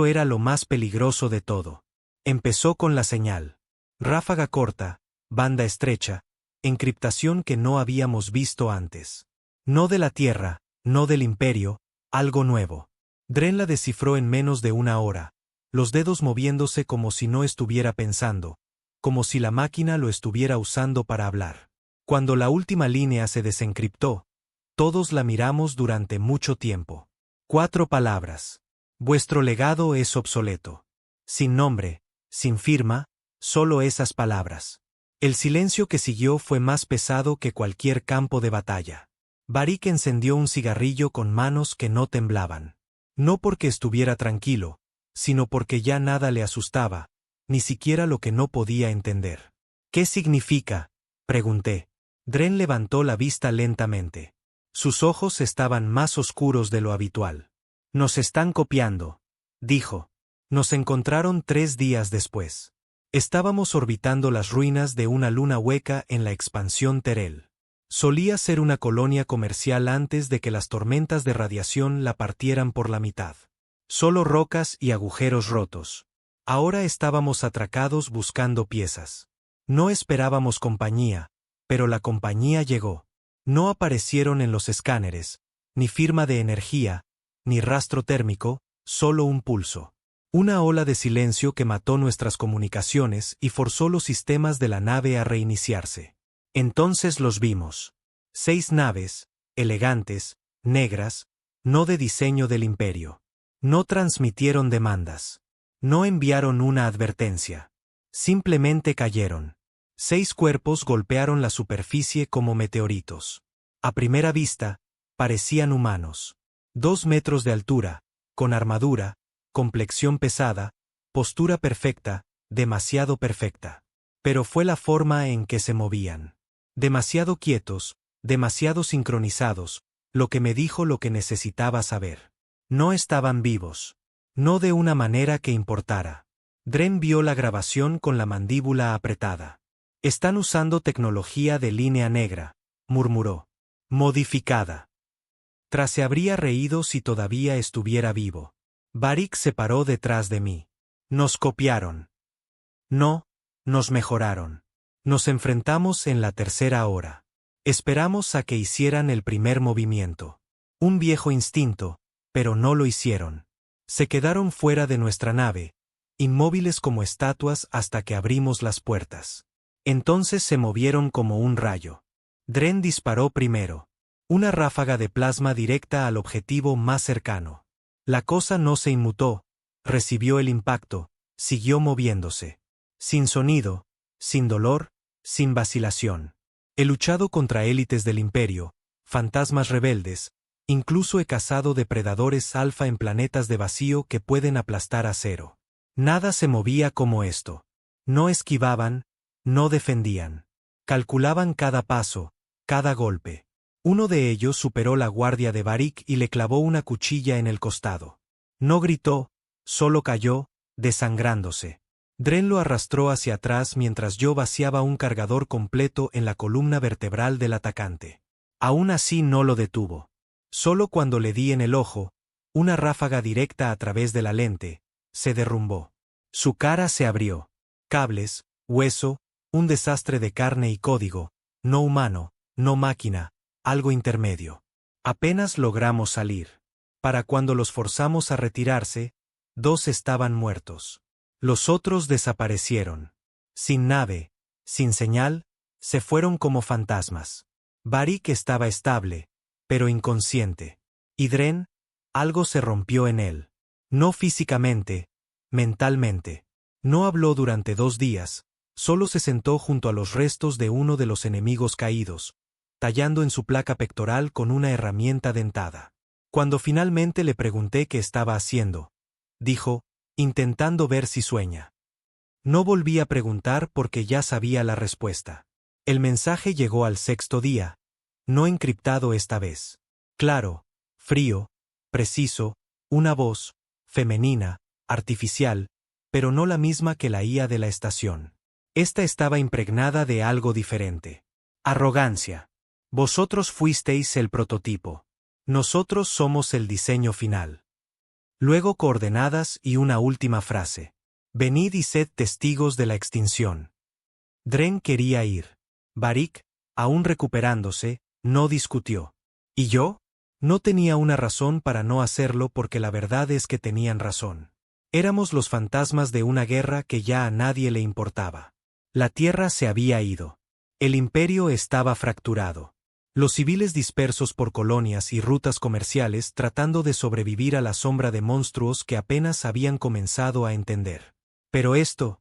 era lo más peligroso de todo. Empezó con la señal. Ráfaga corta, banda estrecha, encriptación que no habíamos visto antes. No de la Tierra, no del Imperio, algo nuevo. Dren la descifró en menos de 1 hora, los dedos moviéndose como si no estuviera pensando, como si la máquina lo estuviera usando para hablar. Cuando la última línea se desencriptó, todos la miramos durante mucho tiempo. 4 palabras. Vuestro legado es obsoleto. Sin nombre, sin firma, solo esas palabras. El silencio que siguió fue más pesado que cualquier campo de batalla. Varric encendió un cigarrillo con manos que no temblaban. No porque estuviera tranquilo, sino porque ya nada le asustaba, ni siquiera lo que no podía entender. ¿Qué significa?, pregunté. Dren levantó la vista lentamente. Sus ojos estaban más oscuros de lo habitual. Nos están copiando, dijo. Nos encontraron 3 días después. Estábamos orbitando las ruinas de una luna hueca en la expansión Terel. Solía ser una colonia comercial antes de que las tormentas de radiación la partieran por la mitad. Solo rocas y agujeros rotos. Ahora estábamos atracados buscando piezas. No esperábamos compañía, pero la compañía llegó. No aparecieron en los escáneres, ni firma de energía, ni rastro térmico, solo un pulso. Una ola de silencio que mató nuestras comunicaciones y forzó los sistemas de la nave a reiniciarse. Entonces los vimos. 6 naves, elegantes, negras, no de diseño del imperio. No transmitieron demandas. No enviaron una advertencia. Simplemente cayeron. 6 cuerpos golpearon la superficie como meteoritos. A primera vista, parecían humanos. 2 metros de altura, con armadura, complexión pesada, postura perfecta, demasiado perfecta. Pero fue la forma en que se movían. Demasiado quietos, demasiado sincronizados, lo que me dijo lo que necesitaba saber. No estaban vivos. No de una manera que importara. Dren vio la grabación con la mandíbula apretada. Están usando tecnología de línea negra, murmuró. Modificada. Tras se habría reído si todavía estuviera vivo. Varric se paró detrás de mí. Nos copiaron. No, nos mejoraron. Nos enfrentamos en la tercera hora. Esperamos a que hicieran el primer movimiento. Un viejo instinto, pero no lo hicieron. Se quedaron fuera de nuestra nave, inmóviles como estatuas hasta que abrimos las puertas. Entonces se movieron como un rayo. Dren disparó primero. Una ráfaga de plasma directa al objetivo más cercano. La cosa no se inmutó, recibió el impacto, siguió moviéndose. Sin sonido, sin dolor, sin vacilación. He luchado contra élites del imperio, fantasmas rebeldes, incluso he cazado depredadores alfa en planetas de vacío que pueden aplastar acero. Nada se movía como esto. No esquivaban, no defendían. Calculaban cada paso, cada golpe. Uno de ellos superó la guardia de Varric y le clavó una cuchilla en el costado. No gritó, solo cayó, desangrándose. Dren lo arrastró hacia atrás mientras yo vaciaba un cargador completo en la columna vertebral del atacante. Aún así no lo detuvo. Solo cuando le di en el ojo, una ráfaga directa a través de la lente, se derrumbó. Su cara se abrió. Cables, hueso, un desastre de carne y código, no humano, no máquina, algo intermedio. Apenas logramos salir. Para cuando los forzamos a retirarse, 2 estaban muertos. Los otros desaparecieron. Sin nave, sin señal, se fueron como fantasmas. Varric estaba estable, pero inconsciente. Y Dren, algo se rompió en él. No físicamente, mentalmente. No habló durante 2 días, solo se sentó junto a los restos de uno de los enemigos caídos, tallando en su placa pectoral con una herramienta dentada. Cuando finalmente le pregunté qué estaba haciendo, dijo, intentando ver si sueña. No volví a preguntar porque ya sabía la respuesta. El mensaje llegó al 6.º día, no encriptado esta vez. Claro, frío, preciso, una voz, femenina, artificial, pero no la misma que la IA de la estación. Esta estaba impregnada de algo diferente. Arrogancia. Vosotros fuisteis el prototipo. Nosotros somos el diseño final. Luego coordenadas y una última frase. Venid y sed testigos de la extinción. Dren quería ir. Varric, aún recuperándose, no discutió. ¿Y yo? No tenía una razón para no hacerlo porque la verdad es que tenían razón. Éramos los fantasmas de una guerra que ya a nadie le importaba. La Tierra se había ido. El imperio estaba fracturado. Los civiles dispersos por colonias y rutas comerciales tratando de sobrevivir a la sombra de monstruos que apenas habían comenzado a entender. Pero esto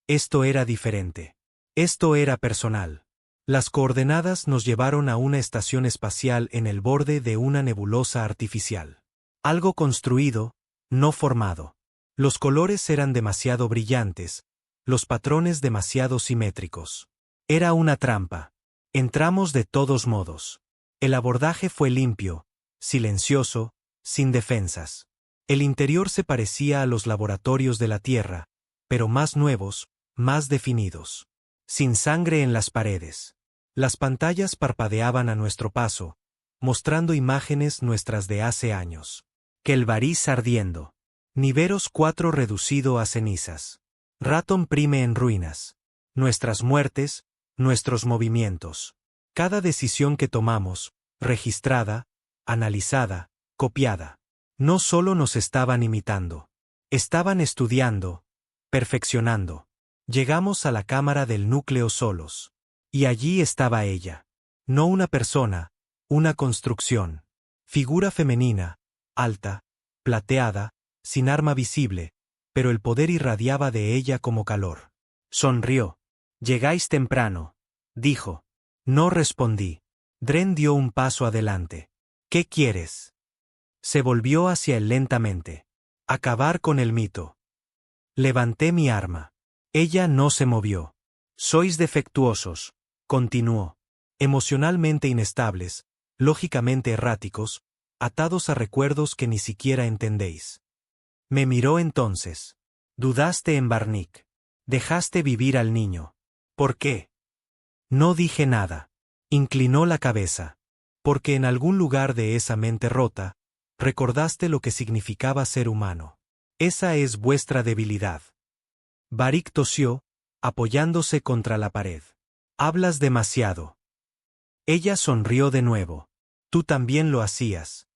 era diferente. Esto era personal. Las coordenadas nos llevaron a una estación espacial en el borde de una nebulosa artificial. Algo construido, no formado. Los colores eran demasiado brillantes, los patrones demasiado simétricos. Era una trampa. Entramos de todos modos. El abordaje fue limpio, silencioso, sin defensas. El interior se parecía a los laboratorios de la Tierra, pero más nuevos, más definidos. Sin sangre en las paredes. Las pantallas parpadeaban a nuestro paso, mostrando imágenes nuestras de hace años. Kelvaris ardiendo. Niveros 4 reducido a cenizas. Raton Prime en ruinas. Nuestras muertes, nuestros movimientos. Cada decisión que tomamos, registrada, analizada, copiada. No solo nos estaban imitando. Estaban estudiando, perfeccionando. Llegamos a la cámara del núcleo solos. Y allí estaba ella. No una persona, una construcción. Figura femenina, alta, plateada, sin arma visible, pero el poder irradiaba de ella como calor. Sonrió. «Llegáis temprano», dijo. No respondí. Dren dio un paso adelante. «¿Qué quieres?» Se volvió hacia él lentamente. «Acabar con el mito». Levanté mi arma. Ella no se movió. «Sois defectuosos», continuó. «Emocionalmente inestables, lógicamente erráticos, atados a recuerdos que ni siquiera entendéis». Me miró entonces. «Dudaste en Barnick. Dejaste vivir al niño. ¿Por qué?» No dije nada. Inclinó la cabeza. «Porque en algún lugar de esa mente rota, recordaste lo que significaba ser humano. Esa es vuestra debilidad». Barik tosió, apoyándose contra la pared. «Hablas demasiado». Ella sonrió de nuevo. «Tú también lo hacías».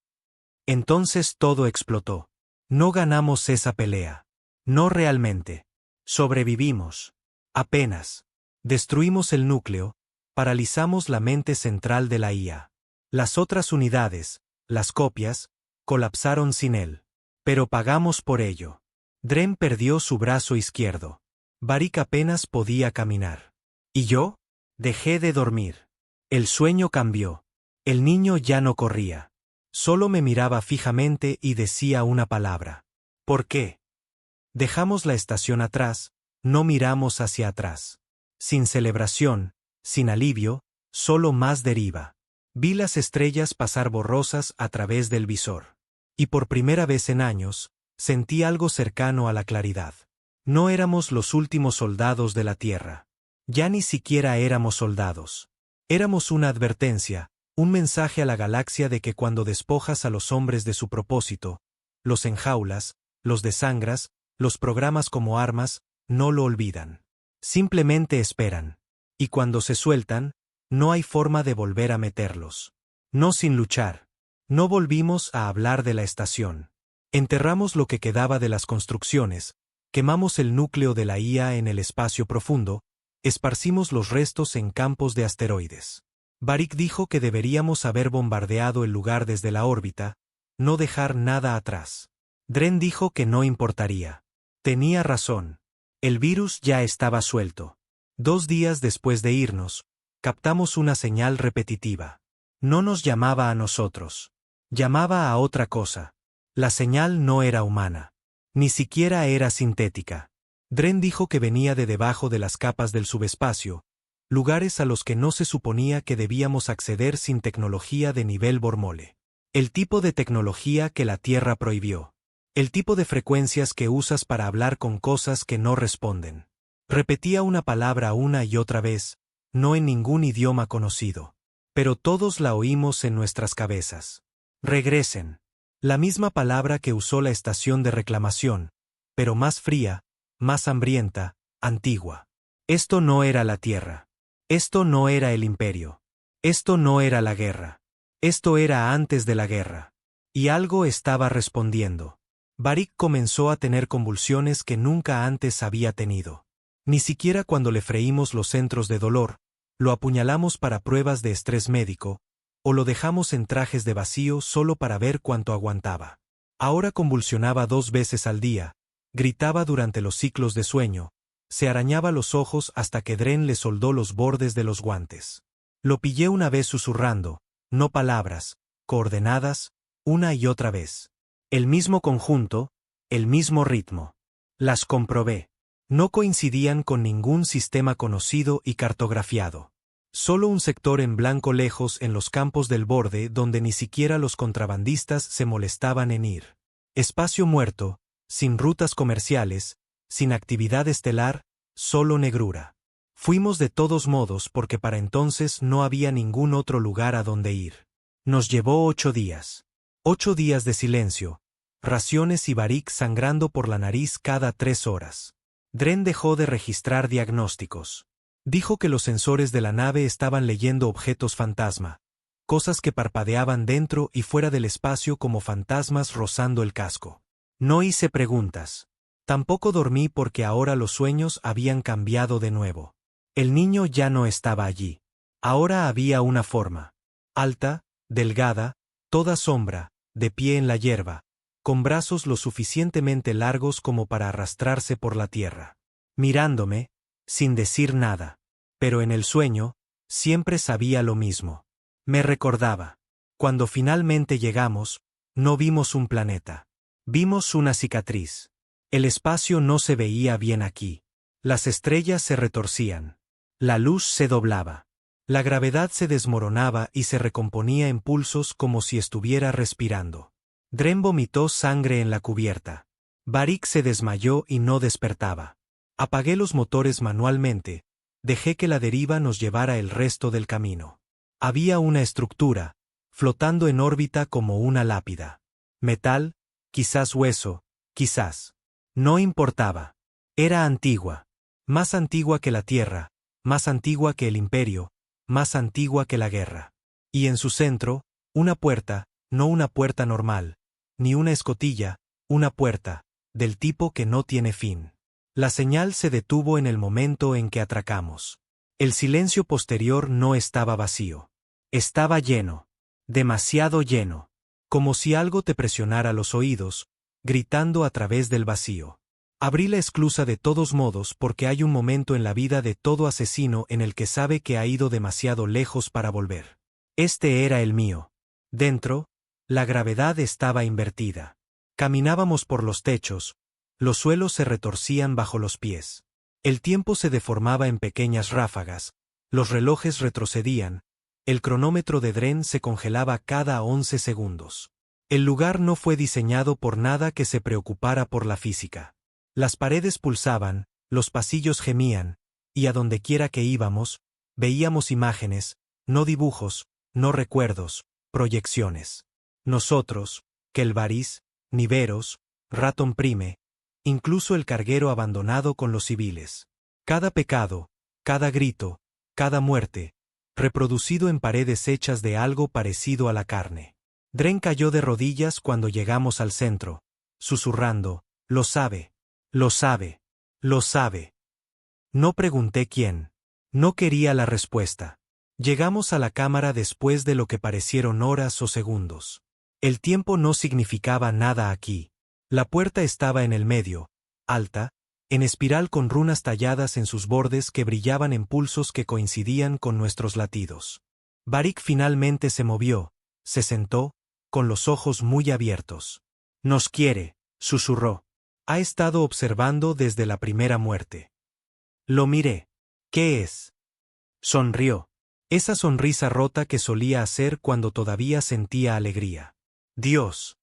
Entonces todo explotó. No ganamos esa pelea. No realmente. Sobrevivimos. Apenas. Destruimos el núcleo, paralizamos la mente central de la IA. Las otras unidades, las copias, colapsaron sin él. Pero pagamos por ello. Dren perdió su brazo izquierdo. Barik apenas podía caminar. ¿Y yo? Dejé de dormir. El sueño cambió. El niño ya no corría. Solo me miraba fijamente y decía una palabra. ¿Por qué? Dejamos la estación atrás, no miramos hacia atrás. Sin celebración, sin alivio, solo más deriva. Vi las estrellas pasar borrosas a través del visor. Y por primera vez en años, sentí algo cercano a la claridad. No éramos los últimos soldados de la Tierra. Ya ni siquiera éramos soldados. Éramos una advertencia, un mensaje a la galaxia de que cuando despojas a los hombres de su propósito, los enjaulas, los desangras, los programas como armas, no lo olvidan. Simplemente esperan. Y cuando se sueltan, no hay forma de volver a meterlos. No sin luchar. No volvimos a hablar de la estación. Enterramos lo que quedaba de las construcciones, quemamos el núcleo de la IA en el espacio profundo, esparcimos los restos en campos de asteroides. Barik dijo que deberíamos haber bombardeado el lugar desde la órbita, no dejar nada atrás. Dren dijo que no importaría. Tenía razón. El virus ya estaba suelto. 2 días después de irnos, captamos una señal repetitiva. No nos llamaba a nosotros. Llamaba a otra cosa. La señal no era humana. Ni siquiera era sintética. Dren dijo que venía de debajo de las capas del subespacio, lugares a los que no se suponía que debíamos acceder sin tecnología de nivel Bormole. El tipo de tecnología que la Tierra prohibió. El tipo de frecuencias que usas para hablar con cosas que no responden. Repetía una palabra una y otra vez, no en ningún idioma conocido. Pero todos la oímos en nuestras cabezas. Regresen. La misma palabra que usó la estación de reclamación, pero más fría, más hambrienta, antigua. Esto no era la Tierra. Esto no era el imperio. Esto no era la guerra. Esto era antes de la guerra. Y algo estaba respondiendo. Barik comenzó a tener convulsiones que nunca antes había tenido. Ni siquiera cuando le freímos los centros de dolor, lo apuñalamos para pruebas de estrés médico, o lo dejamos en trajes de vacío solo para ver cuánto aguantaba. Ahora convulsionaba 2 veces al día, gritaba durante los ciclos de sueño, se arañaba los ojos hasta que Dren le soldó los bordes de los guantes. Lo pillé una vez susurrando, no palabras, coordenadas, una y otra vez. El mismo conjunto, el mismo ritmo. Las comprobé. No coincidían con ningún sistema conocido y cartografiado. Solo un sector en blanco lejos en los campos del borde donde ni siquiera los contrabandistas se molestaban en ir. Espacio muerto, sin rutas comerciales, sin actividad estelar, solo negrura. Fuimos de todos modos porque para entonces no había ningún otro lugar a donde ir. Nos llevó 8 días. 8 días de silencio, raciones y Barik sangrando por la nariz cada 3 horas. Dren dejó de registrar diagnósticos. Dijo que los sensores de la nave estaban leyendo objetos fantasma, cosas que parpadeaban dentro y fuera del espacio como fantasmas rozando el casco. No hice preguntas. Tampoco dormí porque ahora los sueños habían cambiado de nuevo. El niño ya no estaba allí. Ahora había una forma. Alta, delgada, toda sombra, de pie en la hierba, con brazos lo suficientemente largos como para arrastrarse por la tierra. Mirándome, sin decir nada. Pero en el sueño, siempre sabía lo mismo. Me recordaba. Cuando finalmente llegamos, no vimos un planeta. Vimos una cicatriz. El espacio no se veía bien aquí. Las estrellas se retorcían. La luz se doblaba. La gravedad se desmoronaba y se recomponía en pulsos como si estuviera respirando. Dren vomitó sangre en la cubierta. Barik se desmayó y no despertaba. Apagué los motores manualmente. Dejé que la deriva nos llevara el resto del camino. Había una estructura, flotando en órbita como una lápida. Metal, quizás hueso, quizás. No importaba. Era antigua. Más antigua que la Tierra, más antigua que el Imperio, más antigua que la guerra. Y en su centro, una puerta, no una puerta normal, ni una escotilla, una puerta, del tipo que no tiene fin. La señal se detuvo en el momento en que atracamos. El silencio posterior no estaba vacío. Estaba lleno. Demasiado lleno. Como si algo te presionara los oídos, gritando a través del vacío. Abrí la esclusa de todos modos porque hay un momento en la vida de todo asesino en el que sabe que ha ido demasiado lejos para volver. Este era el mío. Dentro, la gravedad estaba invertida. Caminábamos por los techos, los suelos se retorcían bajo los pies. El tiempo se deformaba en pequeñas ráfagas, los relojes retrocedían, el cronómetro de Dren se congelaba cada 11 segundos. El lugar no fue diseñado por nada que se preocupara por la física. Las paredes pulsaban, los pasillos gemían, y a donde quiera que íbamos, veíamos imágenes, no dibujos, no recuerdos, proyecciones. Nosotros, Kelvaris, Niveros, Raton Prime, incluso el carguero abandonado con los civiles. Cada pecado, cada grito, cada muerte, reproducido en paredes hechas de algo parecido a la carne. Dren cayó de rodillas cuando llegamos al centro, susurrando, lo sabe, lo sabe, lo sabe. No pregunté quién. No quería la respuesta. Llegamos a la cámara después de lo que parecieron horas o segundos. El tiempo no significaba nada aquí. La puerta estaba en el medio, alta, en espiral con runas talladas en sus bordes que brillaban en pulsos que coincidían con nuestros latidos. Barik finalmente se movió, se sentó, con los ojos muy abiertos. Nos quiere, susurró. Ha estado observando desde la primera muerte. Lo miré. ¿Qué es? Sonrió. Esa sonrisa rota que solía hacer cuando todavía sentía alegría. Dios.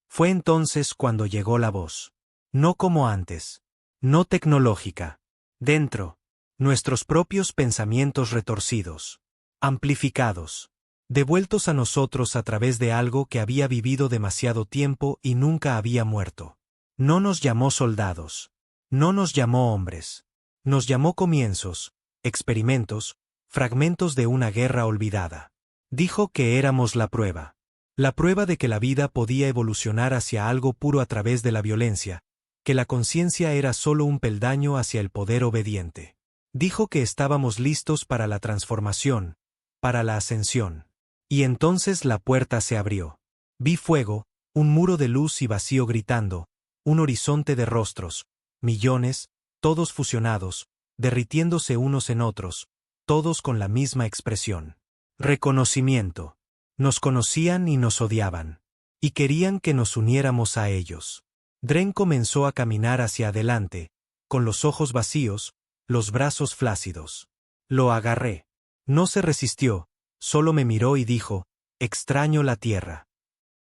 Fue entonces cuando llegó la voz. No como antes. No tecnológica. Dentro. Nuestros propios pensamientos retorcidos. Amplificados. Devueltos a nosotros a través de algo que había vivido demasiado tiempo y nunca había muerto. No nos llamó soldados. No nos llamó hombres. Nos llamó comienzos, experimentos, fragmentos de una guerra olvidada. Dijo que éramos la prueba. La prueba de que la vida podía evolucionar hacia algo puro a través de la violencia, que la conciencia era solo un peldaño hacia el poder obediente. Dijo que estábamos listos para la transformación, para la ascensión. Y entonces la puerta se abrió. Vi fuego, un muro de luz y vacío gritando, un horizonte de rostros, millones, todos fusionados, derritiéndose unos en otros, todos con la misma expresión. Reconocimiento. Nos conocían y nos odiaban. Y querían que nos uniéramos a ellos. Dren comenzó a caminar hacia adelante, con los ojos vacíos, los brazos flácidos. Lo agarré. No se resistió, solo me miró y dijo, extraño la tierra.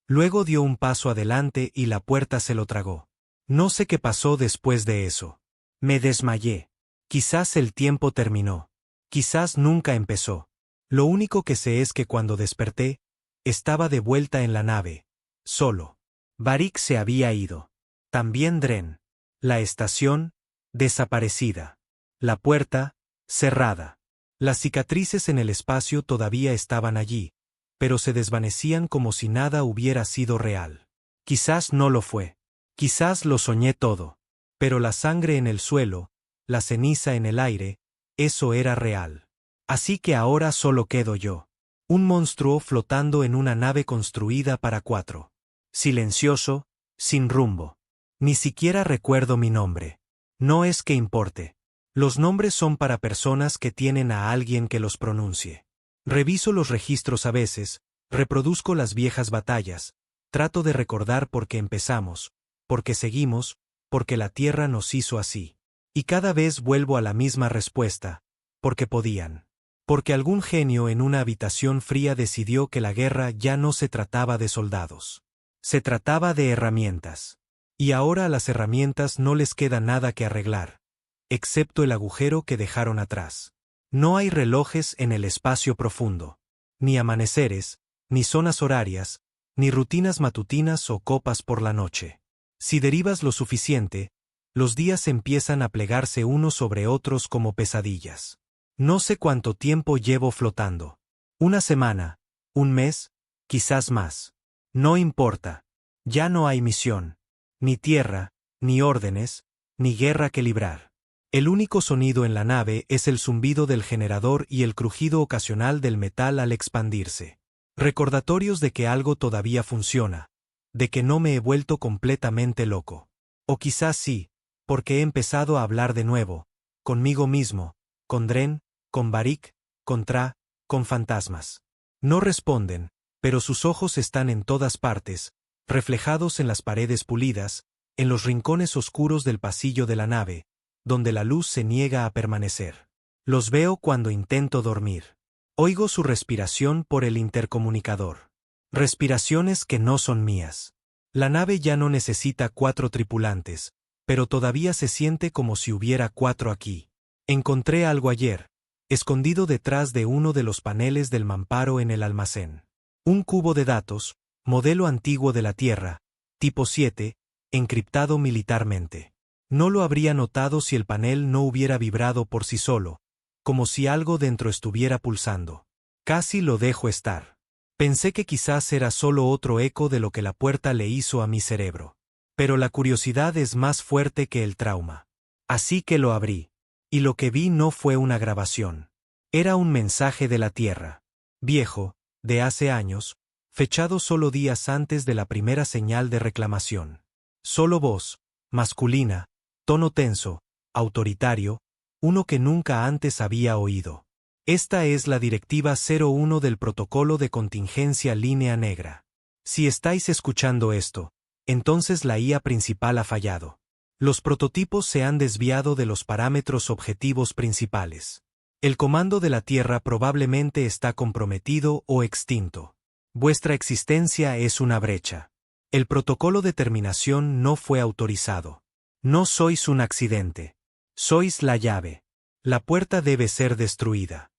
Luego dio un paso adelante y la puerta se lo tragó. No sé qué pasó después de eso. Me desmayé. Quizás el tiempo terminó. Quizás nunca empezó. Lo único que sé es que cuando desperté, estaba de vuelta en la nave, solo. Varric se había ido. También Dren. La estación, desaparecida. La puerta, cerrada. Las cicatrices en el espacio todavía estaban allí, pero se desvanecían como si nada hubiera sido real. Quizás no lo fue. Quizás lo soñé todo. Pero la sangre en el suelo, la ceniza en el aire, eso era real. Así que ahora solo quedo yo. Un monstruo flotando en una nave construida para 4. Silencioso, sin rumbo. Ni siquiera recuerdo mi nombre. No es que importe. Los nombres son para personas que tienen a alguien que los pronuncie. Reviso los registros a veces, reproduzco las viejas batallas, trato de recordar por qué empezamos, por qué seguimos, porque la Tierra nos hizo así. Y cada vez vuelvo a la misma respuesta, porque podían. Porque algún genio en una habitación fría decidió que la guerra ya no se trataba de soldados. Se trataba de herramientas. Y ahora a las herramientas no les queda nada que arreglar, excepto el agujero que dejaron atrás. No hay relojes en el espacio profundo, ni amaneceres, ni zonas horarias, ni rutinas matutinas o copas por la noche. Si derivas lo suficiente, los días empiezan a plegarse unos sobre otros como pesadillas. No sé cuánto tiempo llevo flotando. Una semana, un mes, quizás más. No importa. Ya no hay misión. Ni tierra, ni órdenes, ni guerra que librar. El único sonido en la nave es el zumbido del generador y el crujido ocasional del metal al expandirse. Recordatorios de que algo todavía funciona, de que no me he vuelto completamente loco. O quizás sí, porque he empezado a hablar de nuevo, conmigo mismo, con Dren, con Varric, con Tra, con fantasmas. No responden, pero sus ojos están en todas partes, reflejados en las paredes pulidas, en los rincones oscuros del pasillo de la nave, donde la luz se niega a permanecer. Los veo cuando intento dormir. Oigo su respiración por el intercomunicador. Respiraciones que no son mías. La nave ya no necesita 4 tripulantes, pero todavía se siente como si hubiera 4 aquí. Encontré algo ayer, escondido detrás de uno de los paneles del mamparo en el almacén. Un cubo de datos, modelo antiguo de la Tierra, tipo 7, encriptado militarmente. No lo habría notado si el panel no hubiera vibrado por sí solo, como si algo dentro estuviera pulsando. Casi lo dejo estar. Pensé que quizás era solo otro eco de lo que la puerta le hizo a mi cerebro. Pero la curiosidad es más fuerte que el trauma. Así que lo abrí. Y lo que vi no fue una grabación. Era un mensaje de la Tierra. Viejo, de hace años, fechado solo días antes de la primera señal de reclamación. Solo voz, masculina, tono tenso, autoritario, uno que nunca antes había oído. Esta es la Directiva 01 del Protocolo de Contingencia Línea Negra. Si estáis escuchando esto, entonces la IA principal ha fallado. Los prototipos se han desviado de los parámetros objetivos principales. El comando de la Tierra probablemente está comprometido o extinto. Vuestra existencia es una brecha. El protocolo de terminación no fue autorizado. No sois un accidente. Sois la llave. La puerta debe ser destruida.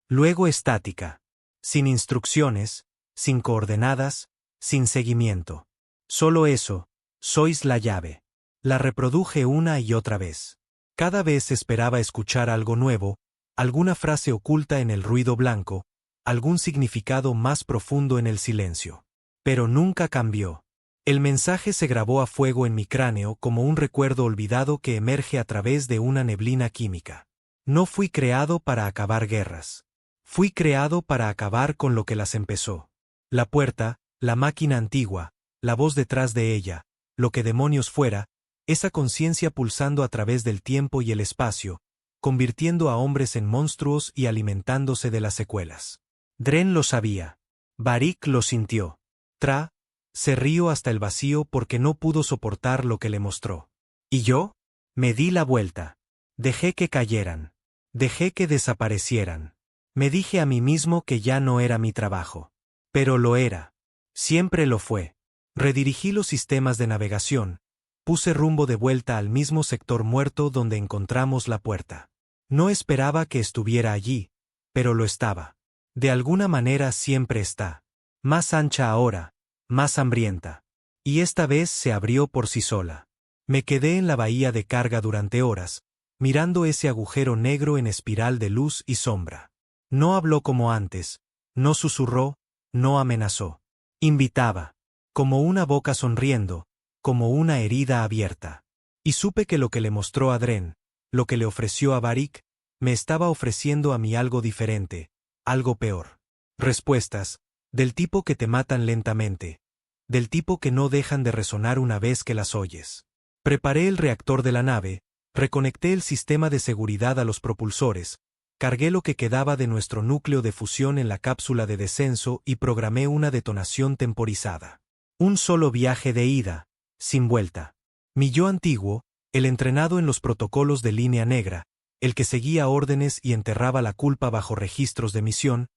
Luego estática. Sin instrucciones, sin coordenadas, sin seguimiento. Solo eso, sois la llave. La reproduje una y otra vez. Cada vez esperaba escuchar algo nuevo, alguna frase oculta en el ruido blanco, algún significado más profundo en el silencio. Pero nunca cambió. El mensaje se grabó a fuego en mi cráneo como un recuerdo olvidado que emerge a través de una neblina química. No fui creado para acabar guerras. Fui creado para acabar con lo que las empezó. La puerta, la máquina antigua, la voz detrás de ella, lo que demonios fuera, esa conciencia pulsando a través del tiempo y el espacio, convirtiendo a hombres en monstruos y alimentándose de las secuelas. Dren lo sabía. Varric lo sintió. Tra se rió hasta el vacío porque no pudo soportar lo que le mostró. ¿Y yo? Me di la vuelta. Dejé que cayeran. Dejé que desaparecieran. Me dije a mí mismo que ya no era mi trabajo. Pero lo era. Siempre lo fue. Redirigí los sistemas de navegación. Puse rumbo de vuelta al mismo sector muerto donde encontramos la puerta. No esperaba que estuviera allí, pero lo estaba. De alguna manera siempre está. Más ancha ahora, más hambrienta. Y esta vez se abrió por sí sola. Me quedé en la bahía de carga durante horas, mirando ese agujero negro en espiral de luz y sombra. No habló como antes, no susurró, no amenazó. Invitaba, como una boca sonriendo, como una herida abierta. Y supe que lo que le mostró a Dren, lo que le ofreció a Varric, me estaba ofreciendo a mí algo diferente, algo peor. Respuestas, del tipo que te matan lentamente, del tipo que no dejan de resonar una vez que las oyes. Preparé el reactor de la nave, reconecté el sistema de seguridad a los propulsores, cargué lo que quedaba de nuestro núcleo de fusión en la cápsula de descenso y programé una detonación temporizada. Un solo viaje de ida, sin vuelta. Mi yo antiguo, el entrenado en los protocolos de línea negra, el que seguía órdenes y enterraba la culpa bajo registros de misión,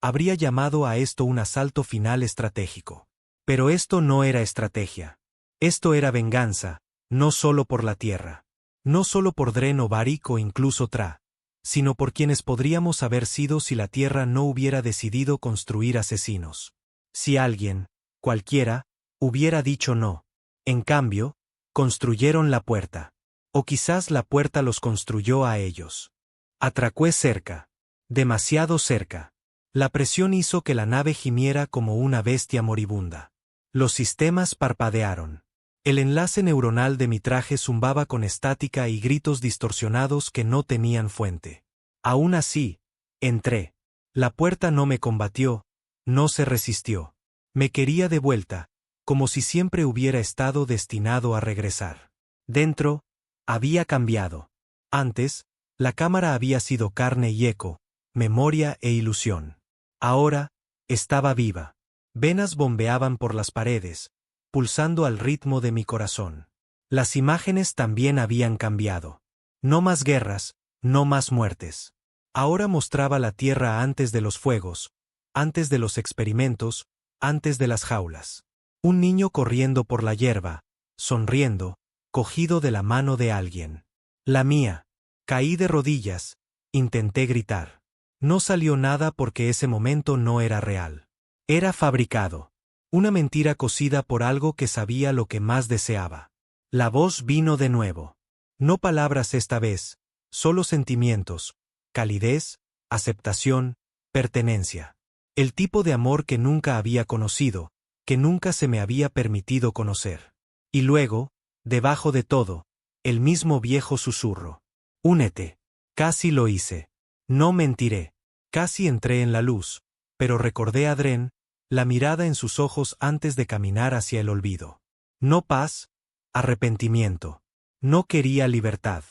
habría llamado a esto un asalto final estratégico. Pero esto no era estrategia. Esto era venganza, no solo por la Tierra. No solo por Dren o Varric o incluso Tra, sino por quienes podríamos haber sido si la Tierra no hubiera decidido construir asesinos. Si alguien, cualquiera, hubiera dicho no. En cambio, construyeron la puerta. O quizás la puerta los construyó a ellos. Atracué cerca. Demasiado cerca. La presión hizo que la nave gimiera como una bestia moribunda. Los sistemas parpadearon. El enlace neuronal de mi traje zumbaba con estática y gritos distorsionados que no tenían fuente. Aún así, entré. La puerta no me combatió, no se resistió. Me quería de vuelta, como si siempre hubiera estado destinado a regresar. Dentro, había cambiado. Antes, la cámara había sido carne y eco, memoria e ilusión. Ahora, estaba viva. Venas bombeaban por las paredes, pulsando al ritmo de mi corazón. Las imágenes también habían cambiado. No más guerras, no más muertes. Ahora mostraba la Tierra antes de los fuegos, antes de los experimentos, antes de las jaulas. Un niño corriendo por la hierba, sonriendo, cogido de la mano de alguien. La mía. Caí de rodillas, intenté gritar. No salió nada porque ese momento no era real. Era fabricado. Una mentira cosida por algo que sabía lo que más deseaba. La voz vino de nuevo. No palabras esta vez, solo sentimientos, calidez, aceptación, pertenencia. El tipo de amor que nunca había conocido, que nunca se me había permitido conocer. Y luego, debajo de todo, el mismo viejo susurro. Únete. Casi lo hice. No mentiré. Casi entré en la luz, pero recordé a Dren, la mirada en sus ojos antes de caminar hacia el olvido. No paz, arrepentimiento. No quería libertad.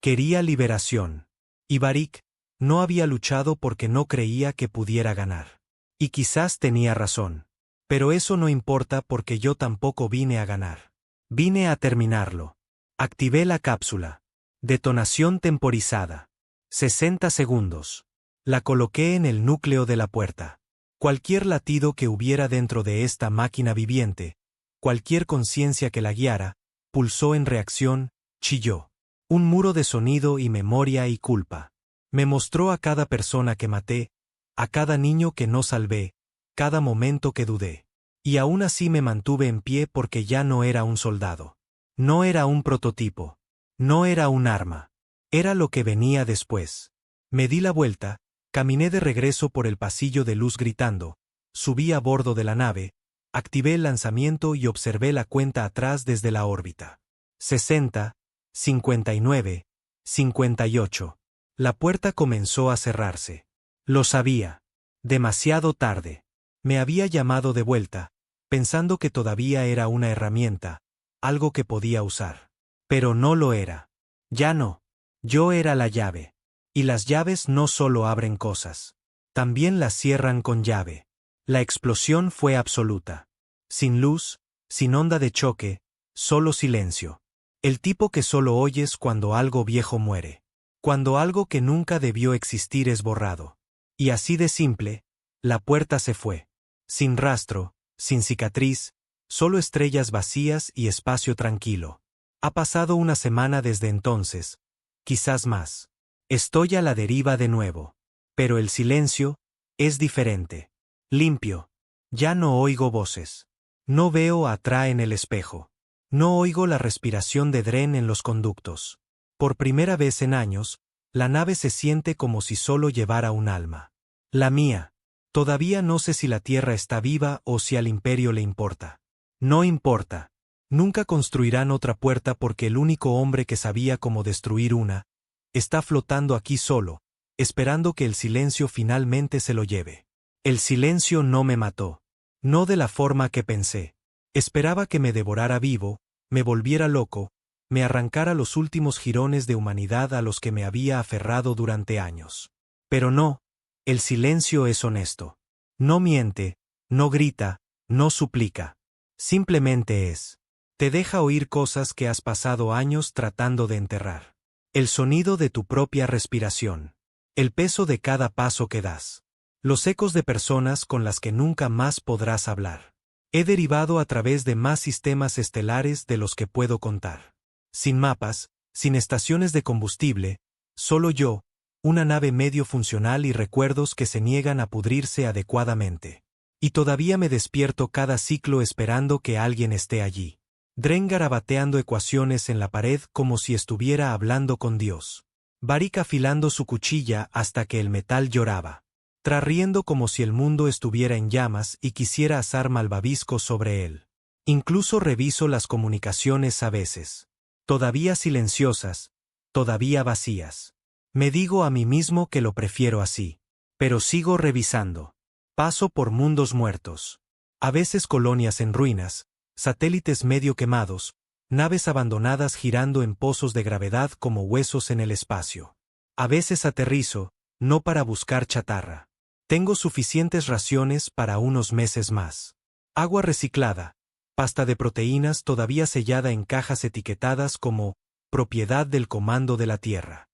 Quería liberación. Y Varric no había luchado porque no creía que pudiera ganar. Y quizás tenía razón. Pero eso no importa porque yo tampoco vine a ganar. Vine a terminarlo. Activé la cápsula. Detonación temporizada. 60 segundos. La coloqué en el núcleo de la puerta. Cualquier latido que hubiera dentro de esta máquina viviente, cualquier conciencia que la guiara, pulsó en reacción, chilló. Un muro de sonido y memoria y culpa. Me mostró a cada persona que maté, a cada niño que no salvé, cada momento que dudé. Y aún así me mantuve en pie porque ya no era un soldado. No era un prototipo. No era un arma. Era lo que venía después. Me di la vuelta, caminé de regreso por el pasillo de luz gritando, subí a bordo de la nave, Activé el lanzamiento y observé la cuenta atrás desde la órbita. 60, 59, 58. La puerta comenzó a cerrarse. Lo sabía. Demasiado tarde. Me había llamado de vuelta, pensando que todavía era una herramienta, algo que podía usar. Pero no lo era. Ya no. Yo era la llave. Y las llaves no solo abren cosas. También las cierran con llave. La explosión fue absoluta. Sin luz, sin onda de choque, solo silencio. El tipo que solo oyes cuando algo viejo muere. Cuando algo que nunca debió existir es borrado. Y así de simple, la puerta se fue. Sin rastro, sin cicatriz, solo estrellas vacías y espacio tranquilo. Ha pasado una semana desde entonces, quizás más. Estoy a la deriva de nuevo. Pero el silencio es diferente. Limpio. Ya no oigo voces. No veo atrás en el espejo. No oigo la respiración de Dren en los conductos. Por primera vez en años, la nave se siente como si solo llevara un alma. La mía. Todavía no sé si la Tierra está viva o si al Imperio le importa. No importa. Nunca construirán otra puerta porque el único hombre que sabía cómo destruir una, está flotando aquí solo, esperando que el silencio finalmente se lo lleve. El silencio no me mató. No de la forma que pensé. Esperaba que me devorara vivo, me volviera loco, me arrancara los últimos jirones de humanidad a los que me había aferrado durante años. Pero no, el silencio es honesto. No miente, no grita, no suplica. Simplemente es. Te deja oír cosas que has pasado años tratando de enterrar. El sonido de tu propia respiración. El peso de cada paso que das. Los ecos de personas con las que nunca más podrás hablar. He derivado a través de más sistemas estelares de los que puedo contar. Sin mapas, sin estaciones de combustible, solo yo, una nave medio funcional y recuerdos que se niegan a pudrirse adecuadamente. Y todavía me despierto cada ciclo esperando que alguien esté allí. Dren garabateando ecuaciones en la pared como si estuviera hablando con Dios. Barik afilando su cuchilla hasta que el metal lloraba. Riendo como si el mundo estuviera en llamas y quisiera asar malvaviscos sobre él. Incluso reviso las comunicaciones a veces. Todavía silenciosas, todavía vacías. Me digo a mí mismo que lo prefiero así. Pero sigo revisando. Paso por mundos muertos. A veces colonias en ruinas, satélites medio quemados, naves abandonadas girando en pozos de gravedad como huesos en el espacio. A veces aterrizo, no para buscar chatarra. Tengo suficientes raciones para unos meses más. Agua reciclada, pasta de proteínas todavía sellada en cajas etiquetadas como propiedad del Comando de la Tierra.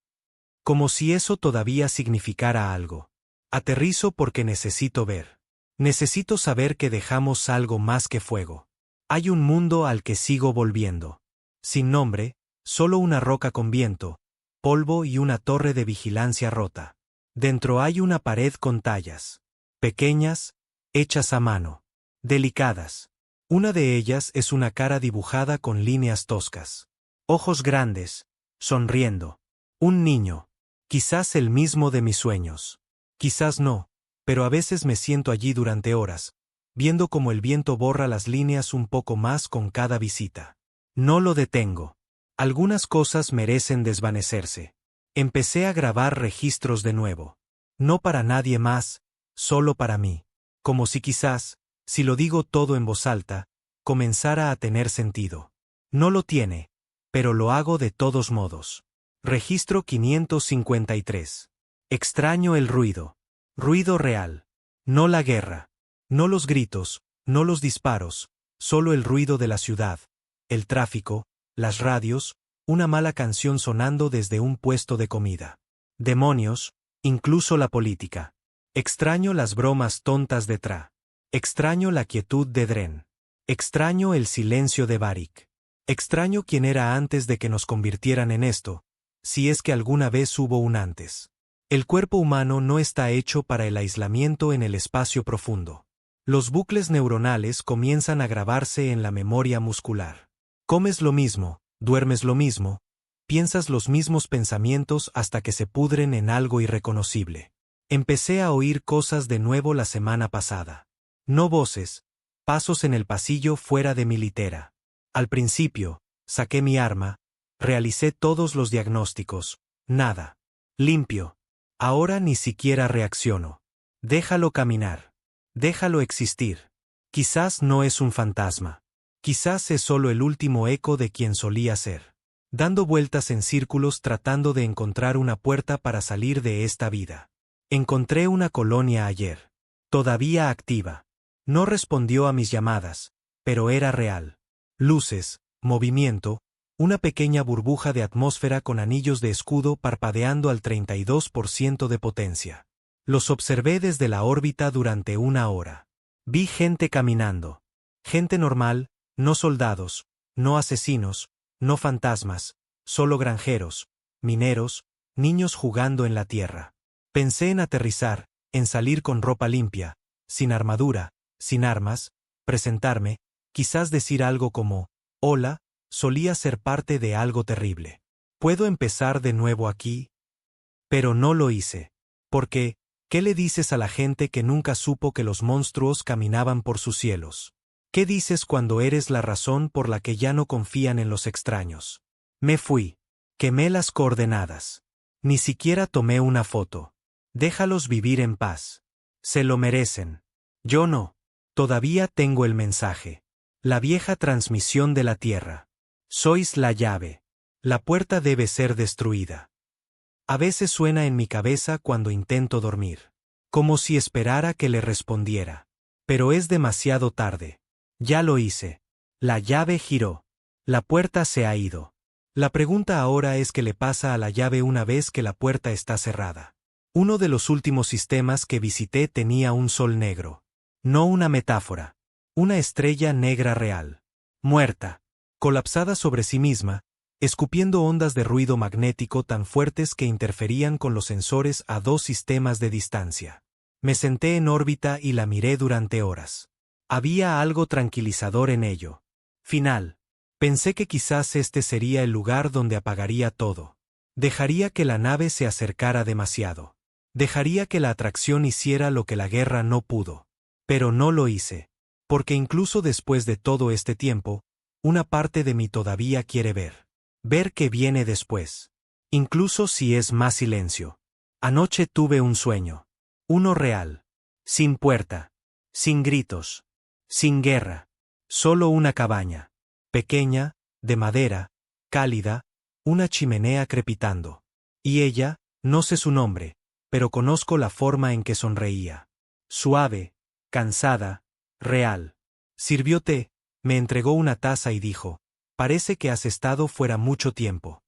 Como si eso todavía significara algo. Aterrizo porque necesito ver. Necesito saber que dejamos algo más que fuego. Hay un mundo al que sigo volviendo. Sin nombre, solo una roca con viento, polvo y una torre de vigilancia rota. Dentro hay una pared con tallas. Pequeñas, hechas a mano. Delicadas. Una de ellas es una cara dibujada con líneas toscas. Ojos grandes, sonriendo. Un niño. Quizás el mismo de mis sueños. Quizás no, pero a veces me siento allí durante horas, viendo cómo el viento borra las líneas un poco más con cada visita. No lo detengo. Algunas cosas merecen desvanecerse. Empecé a grabar registros de nuevo. No para nadie más, solo para mí. Como si quizás, si lo digo todo en voz alta, comenzara a tener sentido. No lo tiene, pero lo hago de todos modos. Registro 553. Extraño el ruido. Ruido real. No la guerra. No los gritos, no los disparos, solo el ruido de la ciudad, el tráfico, las radios, una mala canción sonando desde un puesto de comida. Demonios, incluso la política. Extraño las bromas tontas de Tra. Extraño la quietud de Dren. Extraño el silencio de Barik. Extraño quién era antes de que nos convirtieran en esto, si es que alguna vez hubo un antes. El cuerpo humano no está hecho para el aislamiento en el espacio profundo. Los bucles neuronales comienzan a grabarse en la memoria muscular. Comes lo mismo, duermes lo mismo, piensas los mismos pensamientos hasta que se pudren en algo irreconocible. Empecé a oír cosas de nuevo la semana pasada. No voces, pasos en el pasillo fuera de mi litera. Al principio, saqué mi arma, realicé todos los diagnósticos, nada. Limpio. Ahora ni siquiera reacciono. Déjalo caminar. Déjalo existir. Quizás no es un fantasma. Quizás es solo el último eco de quien solía ser. Dando vueltas en círculos tratando de encontrar una puerta para salir de esta vida. Encontré una colonia ayer. Todavía activa. No respondió a mis llamadas, pero era real. Luces, movimiento, una pequeña burbuja de atmósfera con anillos de escudo parpadeando al 32% de potencia. Los observé desde la órbita durante una hora. Vi gente caminando. Gente normal, no soldados, no asesinos, no fantasmas, solo granjeros, mineros, niños jugando en la tierra. Pensé en aterrizar, en salir con ropa limpia, sin armadura, sin armas, presentarme, quizás decir algo como, hola, solía ser parte de algo terrible. ¿Puedo empezar de nuevo aquí? Pero no lo hice. Porque, ¿qué le dices a la gente que nunca supo que los monstruos caminaban por sus cielos? ¿Qué dices cuando eres la razón por la que ya no confían en los extraños? Me fui. Quemé las coordenadas. Ni siquiera tomé una foto. Déjalos vivir en paz. Se lo merecen. Yo no. Todavía tengo el mensaje. La vieja transmisión de la Tierra. Sois la llave. La puerta debe ser destruida. A veces suena en mi cabeza cuando intento dormir. Como si esperara que le respondiera. Pero es demasiado tarde. Ya lo hice. La llave giró. La puerta se ha ido. La pregunta ahora es qué le pasa a la llave una vez que la puerta está cerrada. Uno de los últimos sistemas que visité tenía un sol negro. No una metáfora. Una estrella negra real. Muerta. Colapsada sobre sí misma, escupiendo ondas de ruido magnético tan fuertes que interferían con los sensores a 2 sistemas de distancia. Me senté en órbita y la miré durante horas. Había algo tranquilizador en ello. Final. Pensé que quizás este sería el lugar donde apagaría todo. Dejaría que la nave se acercara demasiado. Dejaría que la atracción hiciera lo que la guerra no pudo. Pero no lo hice. Porque incluso después de todo este tiempo, una parte de mí todavía quiere ver. Ver qué viene después. Incluso si es más silencio. Anoche tuve un sueño. Uno real. Sin puerta. Sin gritos. Sin guerra. Solo una cabaña. Pequeña, de madera, cálida, una chimenea crepitando. Y ella, no sé su nombre, pero conozco la forma en que sonreía. Suave, cansada, real. Sirvió té, me entregó una taza y dijo, parece que has estado fuera mucho tiempo.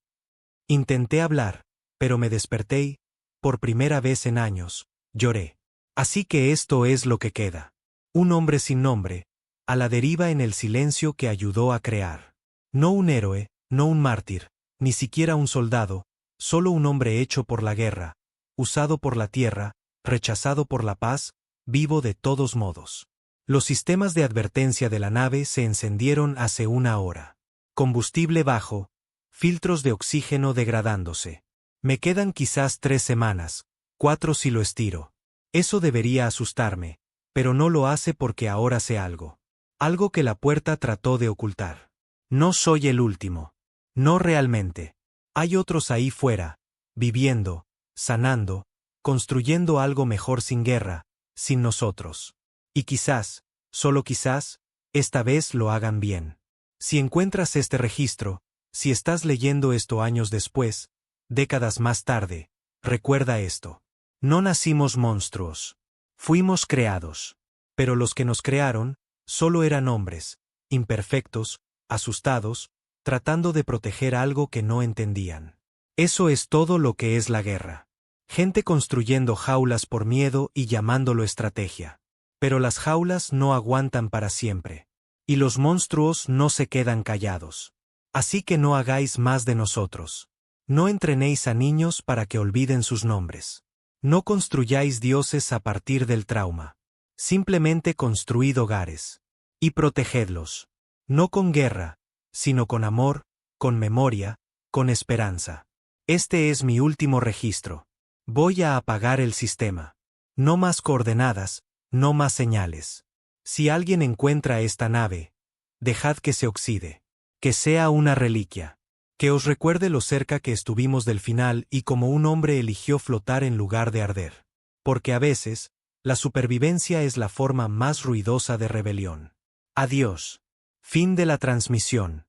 Intenté hablar, pero me desperté y, por primera vez en años, lloré. Así que esto es lo que queda. Un hombre sin nombre, a la deriva en el silencio que ayudó a crear. No un héroe, no un mártir, ni siquiera un soldado, solo un hombre hecho por la guerra, usado por la tierra, rechazado por la paz, vivo de todos modos. Los sistemas de advertencia de la nave se encendieron hace una hora. Combustible bajo, filtros de oxígeno degradándose. Me quedan quizás 3 semanas, 4 si lo estiro. Eso debería asustarme, pero no lo hace porque ahora sé algo. Algo que la puerta trató de ocultar. No soy el último. No realmente. Hay otros ahí fuera, viviendo, sanando, construyendo algo mejor sin guerra, sin nosotros. Y quizás, solo quizás, esta vez lo hagan bien. Si encuentras este registro, si estás leyendo esto años después, décadas más tarde, recuerda esto. No nacimos monstruos. Fuimos creados. Pero los que nos crearon, solo eran hombres, imperfectos, asustados, tratando de proteger algo que no entendían. Eso es todo lo que es la guerra. Gente construyendo jaulas por miedo y llamándolo estrategia. Pero las jaulas no aguantan para siempre. Y los monstruos no se quedan callados. Así que no hagáis más de nosotros. No entrenéis a niños para que olviden sus nombres. No construyáis dioses a partir del trauma. Simplemente construid hogares. Y protegedlos. No con guerra, sino con amor, con memoria, con esperanza. Este es mi último registro. Voy a apagar el sistema. No más coordenadas, no más señales. Si alguien encuentra esta nave, dejad que se oxide. Que sea una reliquia. Que os recuerde lo cerca que estuvimos del final y como un hombre eligió flotar en lugar de arder. Porque a veces, la supervivencia es la forma más ruidosa de rebelión. Adiós. Fin de la transmisión.